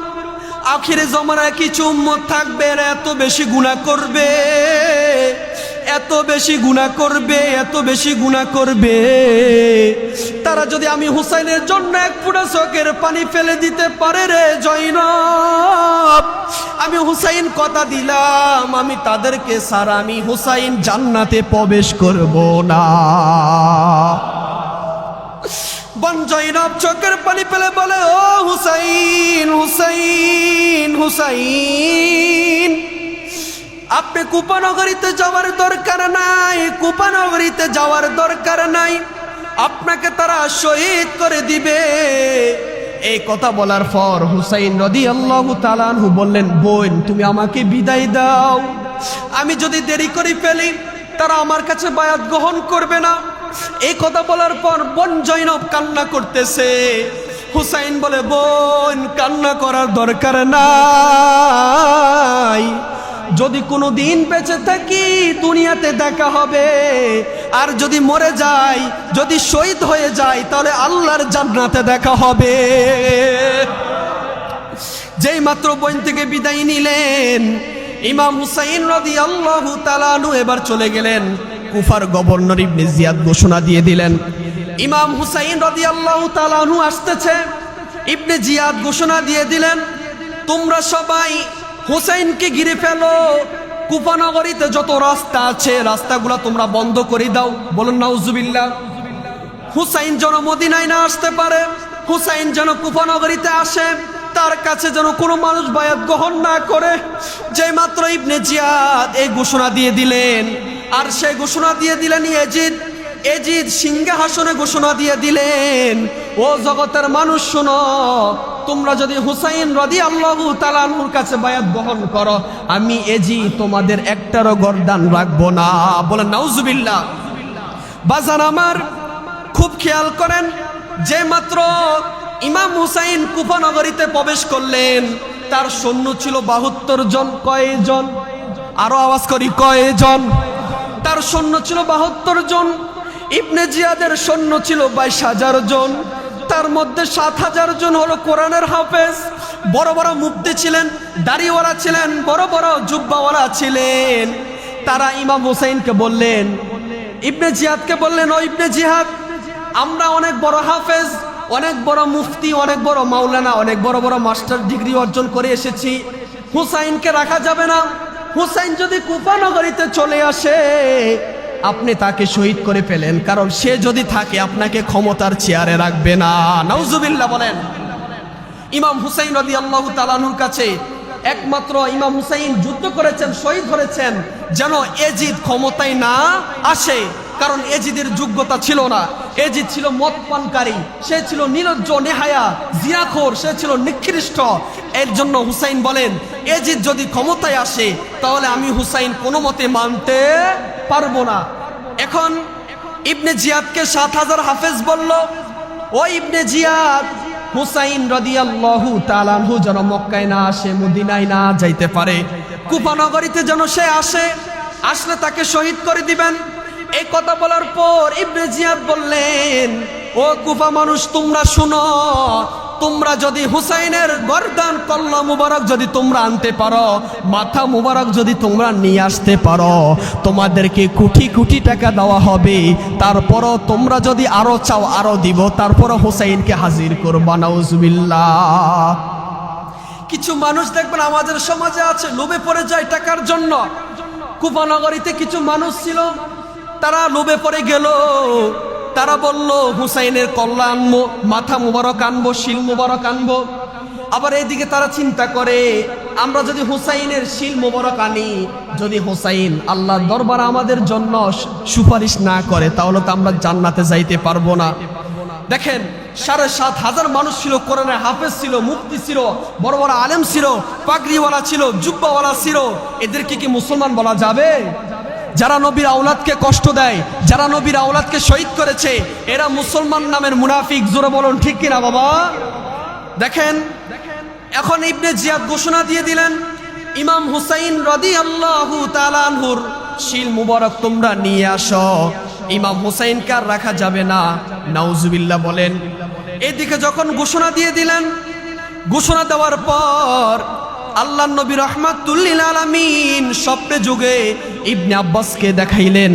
আখিরি জমানার কিছু উম্মত থাকবে এত বেশি গুনাহ করবে, এত বেশি গুনাহ করবে, এত বেশি গুনাহ করবে, তারা যদি আমি হুসাইনের জন্য এক ফোঁটা চোখের পানি ফেলে দিতে পারে রে জয়নব, আমি হুসাইন কথা দিলাম, আমি তাদেরকে ছাড়া আমি হুসাইন জান্নাতে প্রবেশ করব না। বোন জয়নব চোখের পানি ফেলে বলে, ও হুসাইন, হুসাইন, হুসাইন, আপনি কুফা নগরীতে যাওয়ার দরকার নাই, কুফা নগরীতে যাওয়ার দরকার নাই, আপনাকে তারা শহীদ করে দিবে। এই কথা বলার পর হুসাইন রাদিয়াল্লাহু তাআলা আনহু বললেন, বোন তুমি আমাকে বিদায় দাও, আমি যদি দেরি করে ফেলি তারা আমার কাছে বায়াত গ্রহণ করবে না। এই কথা বলার পর বোন জয়নব কান্না করতেছে। হুসাইন বলে, বোন কান্না করার দরকার নাই, যদি কোনো দিন বেঁচে থাকি দুনিয়াতে দেখা হবে, আর যদি মরে যাই, যদি শহীদ হয়ে যাই, তাহলে আল্লাহর জান্নাতে দেখা হবে। যেই মাত্র বোন থেকে বিদায় নিলেন, ইমাম হুসাইন রাদিয়াল্লাহু তাআলা আনহু এবার চলে গেলেন। কুফার গভর্নর ইবনে জিয়াদ ঘোষণা দিয়ে দিলেন, ইমাম হুসাইন রাদিয়াল্লাহু তাআলা আনহু আসতেছে। ইবনে জিয়াদ ঘোষণা দিয়ে দিলেন, তোমরা সবাই হুসাইনকে ঘিরে ফেলো, কুফা নগরীতে যত রাস্তা আছে রাস্তাগুলো তোমরা বন্ধ করে দাও। বলুন নাউজুবিল্লাহ। হুসাইন যেন মদিনায় না আসতে পারে, হুসাইন যেন কুফা নগরীতে আসে, তার কাছে যেন কোনো মানুষ বায়াত গ্রহণ না করে। যে মাত্র ইবনে জিয়াদ এই ঘোষণা দিয়ে দিলেন, আর সেই ঘোষণা দিয়ে দিলেন এজিদ সিংহাসনে ঘোষণা দিয়ে দিলেন, ও জগতের মানুষ শোনো, তোমরা যদি হুসাইন রাদিয়াল্লাহু তাআলা আনহুর কাছে বায়াত গ্রহণ করো, আমি এজিদ তোমাদের একটারও গর্দান রাখবো না। বলেন নাউজুবিল্লাহ। বাজান আমার খুব খেয়াল করেন, যে মাত্র ইমাম হুসাইন কুফা নগরীতে প্রবেশ করলেন, তার সৈন্য ছিল 72 জন। কয়জন? আরো আওয়াজ করি, কয়জন? তার সৈন্য ছিল 72 জন। ইবনে জিয়াদের সৈন্য ছিল 22,000 জন। তার মধ্যে 7,000 জন হলো কোরআনের হাফেজ, বড় বড় মুফতি ছিলেন, দাড়িওয়ালা ছিলেন, বড় বড় জুব্বাওয়ালা ছিলেন। তারা ইমাম হুসাইনকে বললেন, ইবনে জিয়াদকে বললেন, ও ইবনে জিয়াদ, আমরা অনেক বড় হাফেজ, অনেক বড় মুফতি, অনেক বড় মাওলানা, অনেক বড় বড় মাস্টার ডিগ্রি অর্জন করে এসেছি, হুসাইনকে রাখা যাবে না। হুসাইন যদি কুফা নগরীতে চলে আসে, আপনি তাকে শহীদ করে ফেলেন, কারণ সে যদি থাকে আপনাকে ক্ষমতার চেয়ারে রাখবে না। নাউজুবিল্লাহ বলেন। ইমাম হুসাইন রাদিয়াল্লাহু তাআলা আনহুর কাছে একমাত্র ইমাম হুসাইন যুদ্ধ করেছেন, শহীদ হয়েছেন যেন এজিদ ক্ষমতায় না আসে, কারণ এজিদের যোগ্যতা ছিল না। এজিদ ছিল মদ পানকারী, সে ছিল নির্লজ্জ, নেহায়া, জিনাখোর, সে ছিল নিকৃষ্ট। এর জন্য হুসাইন বলেন, এজিদ যদি ক্ষমতায় আসে তাহলে আমি হুসাইন কোনো মতে মানতে পারবো না। এখন ইবনে জিয়াদকে 7000 হাফেজ বলল, ও ইবনে জিয়াদ, হুসাইন রাদিয়াল্লাহু তাআলা আনহু যেন মক্কায় না আসে, মদিনায় না যাইতে পারে, কুফা নগরীতে যেন সে আসে, আসলে তাকে শহীদ করে দিবেন। এই কথা বলার পর ইবনে জিয়াদ বললেন, ও কুফা মানুষ, তোমরা শুনো, তোমরা যদি হুসাইনের গর্দান কল্লা মুবারক যদি তোমরা আনতে পারো, মাথা মুবারক যদি তোমরা নিয়ে আসতে পারো, তোমাদেরকে কোটি কোটি টাকা দেওয়া হবে। তারপরও তোমরা যদি আরো চাও আরো দিব, তারপরও হুসাইনকে হাজির করবা। নাউজুবিল্লাহ। কিছু মানুষ দেখবেন আমাদের সমাজে আছে, লোভে পড়ে যায় টাকার জন্য। কুফা নগরীতে কিছু মানুষ ছিল, তারা লোভে পড়ে গেল, তারা বলল হুসাইনের কল্লা আনবো, মাথা মুবারক আনবো, শিল মুবারক আনবো। আবার এইদিকে তারা চিন্তা করে, আমরা যদি হুসাইনের শিল মুবারক আনি, যদি হুসাইন আল্লাহর দরবারে আমাদের জন্য সুপারিশ না করে, তাহলে তো আমরা জান্নাতে যাইতে পারবো না। দেখেন 7500 মানুষ ছিল, কোরআনের হাফেজ ছিল, মুফতি ছিল, বড় বড় আলেম ছিল, পাগড়িওয়ালা ছিল, জুব্বাওয়ালা ছিল, এদেরকে কি মুসলমান বলা যাবে? যারা নবীর আওলাদকে কষ্ট দেয়, যারা নবীর আওলাদকে শহীদ করেছে, এরা মুসলমান নামের মুনাফিক। জোরে বলুন ঠিক কিনা বাবা? দেখেন, এখন ইবনে জিয়াদ ঘোষণা দিয়ে দিলেন, ইমাম হুসাইন রাদিয়াল্লাহু তাআলা আনহুর শিল মুবারক তোমরা নিয়ে আসো, ইমাম হুসাইনকে আর রাখা যাবে না। নাউজুবিল্লাহ বলেন। এদিকে যখন ঘোষণা দিয়ে দিলেন, ঘোষণা দেওয়ার পর আল্লাহর নবী রাহমাতুল লিল আলামিন স্বপ্নে যুগে ইবনে আব্বাসকে দেখাইলেন।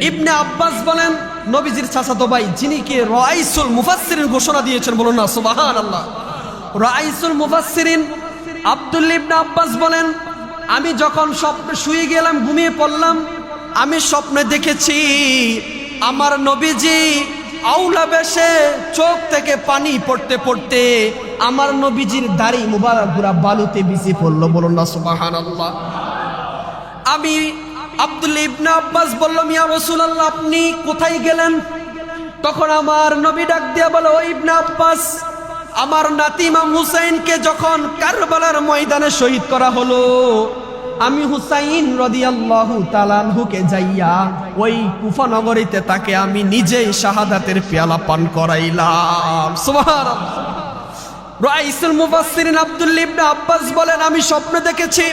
ইবনে আব্বাস বলেন, নবীজির চাচাতো ভাই, যিনি কি রাইসুল মুফাসসিরিন ঘোষণা দিয়েছেন, বলুন না সুবহানাল্লাহ। রাইসুল মুফাসসিরিন আব্দুল্লাহ ইবনে আব্বাস বলেন, আমি যখন স্বপ্নে শুয়ে গেলাম, ঘুমিয়ে পড়লাম, আমি স্বপ্নে দেখেছি আমার নবীজি আউলা বেশে চোখ থেকে পানি পড়তে পড়তে আমার নবীজির দাড়ি মুবারক পুরা বালুতে ভিজে পড়লো। বলুন না সুবহানাল্লাহ। আমি আব্দুল্লাহ ইবনে আব্বাস বললাম, ইয়া রাসূলুল্লাহ, আপনি কোথায় গেলেন? তখন আমার নবী ডাক দিয়ে বলে, ও ইবনে আব্বাস, আমার নাতি ইমাম হুসাইনকে যখন কারবালার ময়দানে শহীদ করা হলো, আমি হুসাইন রাদিয়াল্লাহু তাআলা আনহুকে যাইয়া ওই কুফা নগরীতে তাকে আমি নিজেই শাহাদাতের পেয়ালা পান করাইলাম। সুবহানাল্লাহ। রাইসুল মুফাসসিরিন আব্দুল্লাহ ইবনে আব্বাস বলেন, আমি স্বপ্নে দেখেছি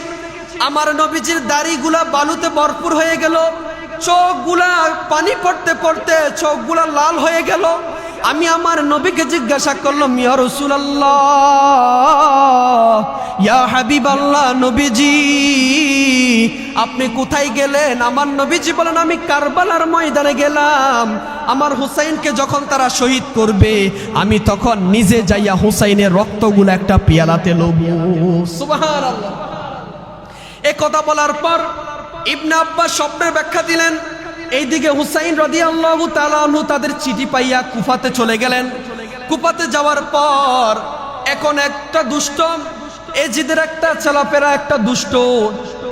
আমার নবীজির দাড়িগুলা বালুতে ভরপুর হয়ে গেল, চোখগুলা পানি পড়তে পড়তে চোখগুলা লাল হয়ে গেল। আমি আমার নবীকে জিজ্ঞাসা করলাম, ইয়া রাসূলুল্লাহ, ইয়া হাবিবাল্লাহ, নবীজি আপনি কোথায় গেলেন? আমার নবীজি বলেন, আমি কারবালার ময়দানে গেলাম, আমার হুসাইনকে যখন তারা শহীদ করবে, আমি তখন নিজে যাইয়া হুসাইনের রক্তগুলো একটা পেয়ালাতে লবো। সুবহানাল্লাহ। এই কথা বলার পর ইবনে আব্বাস স্বপ্নের ব্যাখ্যা দিলেন। এইদিকে হুসাইন রাদিয়াল্লাহু তাআলা আনহু তাদের চিঠি পাইয়া কুফাতে চলে গেলেন। কুফাতে যাওয়ার পর এখন একটা দুষ্ট এজিদের একটা চালাপেরা একটা দুষ্ট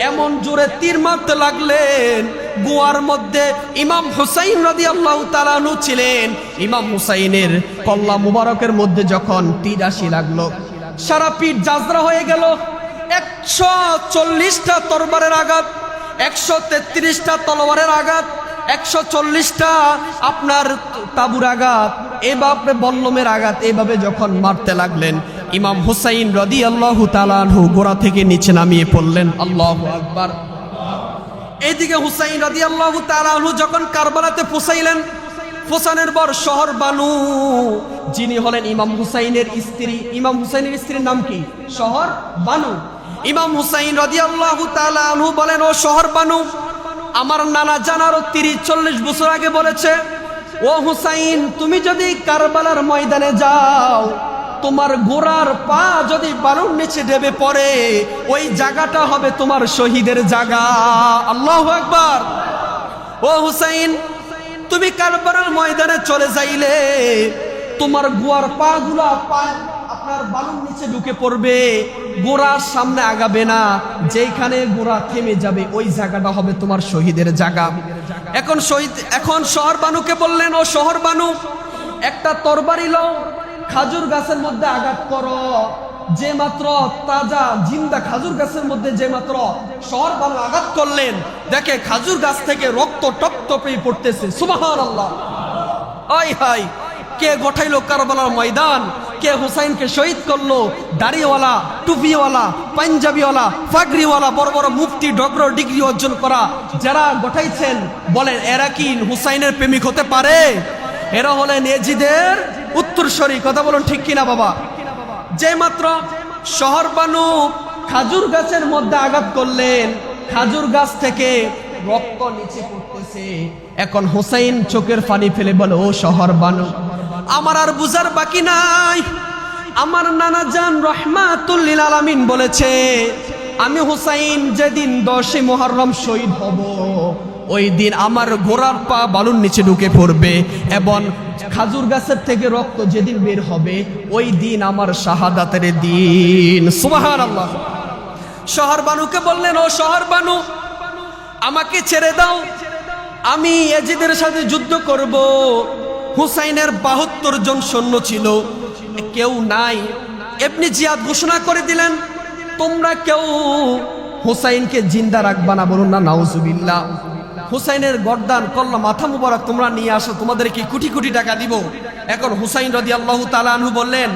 এমন জোরে তীর মারতে লাগলেন, গুয়ার মধ্যে ইমাম হুসাইন রাদিয়াল্লাহু তাআলা আনহু ছিলেন। ইমাম হুসাইনের কল্লা মুবারকের মধ্যে যখন তীর আসি লাগলো, সারা পিঠ জাজরা হয়ে গেল। 140টা তরবারের আঘাত, 133টা তলোয়ারের আঘাত, 140টা আপনার তাবুর আঘাত, এভাবে বল্লমের আঘাত, এভাবে যখন মারতে লাগলেন, ইমাম হুসাইন রাদিয়াল্লাহু তাআলা আনহু গোড়া থেকে নিচে নামিয়ে পড়লেন। আল্লাহু আকবার। এইদিকে হুসাইন রাদিয়াল্লাহু তাআলা আনহু যখন কারবালাতে পৌঁছাইলেন, পৌঁছানোর পর শহর বানু, যিনি হলেন ইমাম হুসাইনের স্ত্রী, ইমাম হুসাইনের স্ত্রীর নাম কি? শহর বানু। ইমাম হুসাইন রাদিয়াল্লাহু তাআলা আনহু বলেন, ও শহর বানু, আমার নানা জানারও 30-40 বছর আগে বলেছে, ও হুসাইন, তুমি যদি কারবালার ময়দানে যাও, তোমার গোড়ার পা যদি বালুর নিচে ডেবে পড়ে, ওই জায়গাটা হবে তোমার শহীদের জায়গা। আল্লাহু আকবার। ও হুসাইন, তুমি কারবালার ময়দানে চলে যাইলে তোমার গোয়ার পা গুলা আপনার বালুর নিচে ঢুকে পড়বে, গোড়ার সামনে আগাবে না, যেখানে গোড়া থেমে যাবে ওই জায়গাটা হবে তোমার শহীদের জায়গা। এখন শহর বানুকে বললেন, ও শহর বানু, একটা তরবারি লও, খাজুর গাছের মধ্যে আঘাত করো। যে মাত্র তাজা জিন্দা খাজুর গাছের মধ্যে যে মাত্র শহর বানু আঘাত করলেন, দেখে খাজুর গাছ থেকে রক্ত টপ টপে পড়তেছে। সুবহানাল্লাহ। আয় হায়, কে গঠাইলো কারবালার ময়দান, কে হুসাইনকে শহীদ করলো? দাড়িওয়ালা, টুপিওয়ালা, পাঞ্জাবিওয়ালা, ফাগরিওয়ালা, বড় বড় মুফতি, ডক্টর ডিগ্রি অর্জন করা যারা গঠাইছেন, বলেন এরা কি হুসাইনের প্রেমিক হতে পারে? এরা হলেন এজিদের উত্তরসূরি। কথা বলুন ঠিক কিনা বাবা? যে মাত্র শহর বানু খাজুর গাছের মধ্যে আঘাত করলেন, খাজুর গাছ থেকে রক্ত নিচে পড়তেছে। এখন হুসাইন চোখের পানি ফেলে বলে, ও শহর বানু, আমার আর বুঝার বাকি নাই। আমার নানা জান রহমাতুল লিল আলামিন বলেছে, আমি হুসাইন যেদিন 10 মুহররম শহীদ হব, ওই দিন আমার ঘোড়ার পা বালুর নিচে ঢুকে পড়বে এবং খাজুর গাছের থেকে রক্ত যেদিন বের হবে, ওই দিন আমার শাহাদাতের দিন। সুবহানাল্লাহ। শহর বানুকে বললেন, ও শহর বানু, আমাকে ছেড়ে দাও, আমি এজিদের সাথে যুদ্ধ করব। হুসাইনের 72 জন সৈন্য ছিল, কেউ নাই। ইবনে জিয়াদ ঘোষণা করে দিলেন, তোমরা কেউ হুসাইনকে জিন্দা রাখবা না। বলুন না নাউজুবিল্লাহ। হুসাইনের গর্দান কল্লা মাথা মুবারক তোমরা নিয়ে আসো, তোমাদেরকে কোটি কোটি টাকা দিব। এখন হুসাইন রাদিয়াল্লাহু তাআলা আনহু বললেন,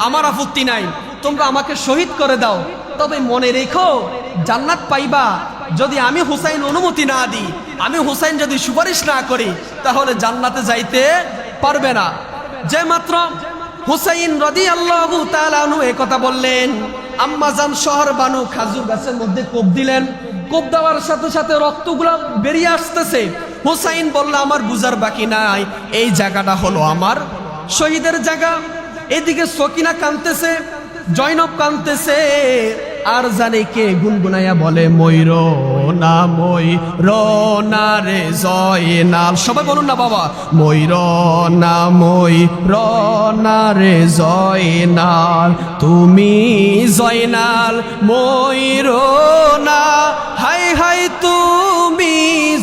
আমার আপত্তি নাই, তোমরা আমাকে শহীদ করে দাও, তবে মনে রেখো জান্নাত পাইবা যদি আমি হুসাইন অনুমতি না দিই, আমি হুসাইন যদি সুপারিশ না করি, তাহলে জান্নাতে যাইতে পারবে না। যে মাত্র হুসাইন রাদিয়াল্লাহু তাআলা আনহু এই কথা বললেন, আম্মাজান শহর বানু খাজুর গাছের মধ্যে কোপ দিলেন। কোপ দেওয়ার সাথে সাথে রক্তগুলো বেরিয়ে আসতেছে। হুসাইন বলল, আমার বুঝার বাকি নাই, এই জায়গাটা হলো আমার শহীদের জায়গা। এদিকে সকিনা কাঁদতেছে, জয়নব কাঁদতেছে, আর জানে কে গুনগুনাইয়া বলে, ময়ূর না ময়ূর না রে জয়নাল। সবাই বলুন না বাবা, ময়ূর না ময়ূর না রে জয়নাল, তুমি জয়নাল ময়ূর না, হাই হাই তুমি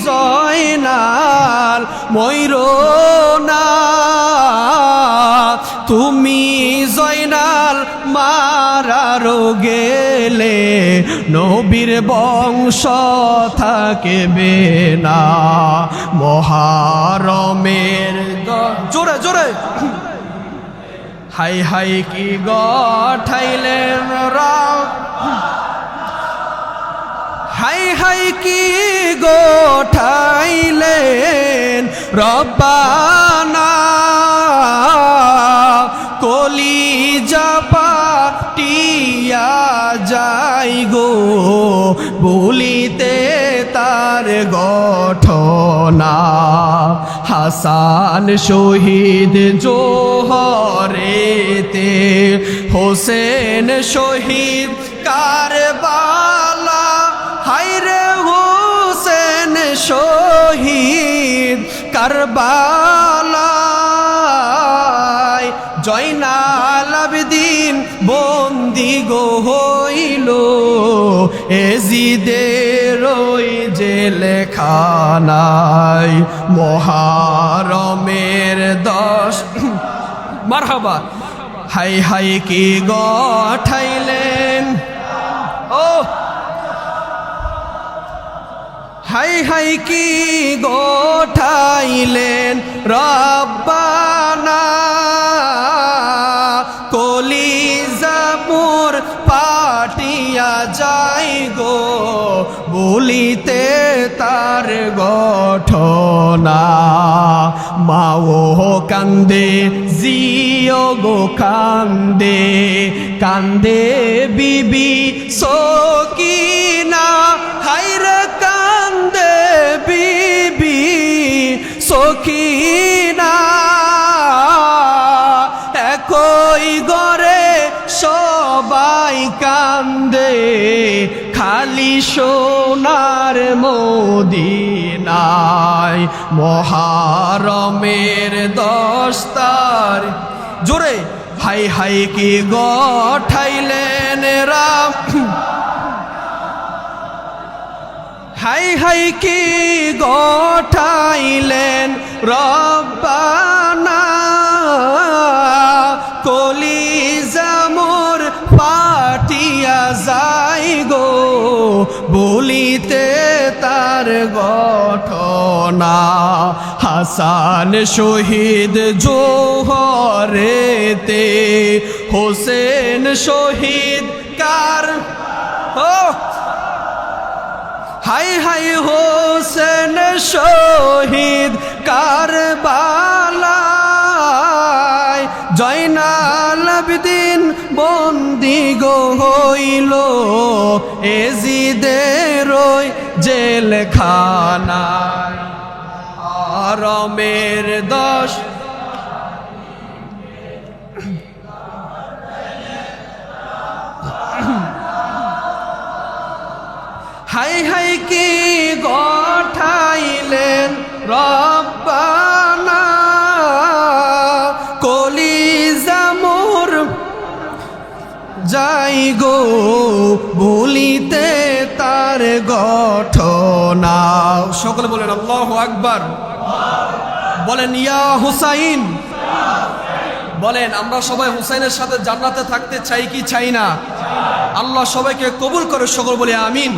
জয়নাল ময়ূর না, তুমি জয়নাল মারারো গেলে নবীর বংশ থাকবে না। মুহররমের জোরে জোরে হাই হাই কি গঠাইলেন রাম, হাই হাই কি গঠাইলেন রব্বানা, কলিজা পাটিয়া যাই গো বলিতে তার গঠনা। হাসান শহীদ জোহরেতে, হোসেন শহীদ কারবালা, হায়রে হোসেন শহীদ কারবালা, জয়নাল আবেদিন বন্দি গো হইল এজিদের ওই জেলখানায়। মুহররমের 10 মারহাবা, হাই হাই কি গঠাইলেন, ও হাই হাই কি গঠাইলেন রব্বানা, কলিজা মোর পাটিয়া যাই গো বলিতে তার গঠনা। মাও কান্দে জিও গো কান্দে, কান্দে বিবি সকিনা, হায়রে কান্দে বিবি সকিনা, একই ঘরে সবাই কান্দে, খালি সোনার মদিনায় মহারমের 10 তারিখ জোরে হাই হাই কি গঠাইলেন রাম হাই হাই কি গঠাইলেন রব্বানা কলিজা মোর ফাটিয়া যাই গো বলিতে তার ঘটনা হাসান শহীদ জোহরেতে হোসেন শহীদ কার হাই হাই হোসেন শহীদ কারবালায় জয়নাল আবেদিন বন্দি গো হইল এজিদের ওই জেলখানায় আরমের 10 হাই হাই কি গঠাইলেন রব্বানা কলিজা মোর যাই গো বলিতে তার ঘটনা সকলে বলেন আল্লাহু আকবার বলেন ইয়া হুসাইন বলেন আমরা সবাই হুসাইনের সাথে জান্নাতে থাকতে চাই কি চাই না আল্লাহ সবাইকে কবুল করে সকল বলে আমিন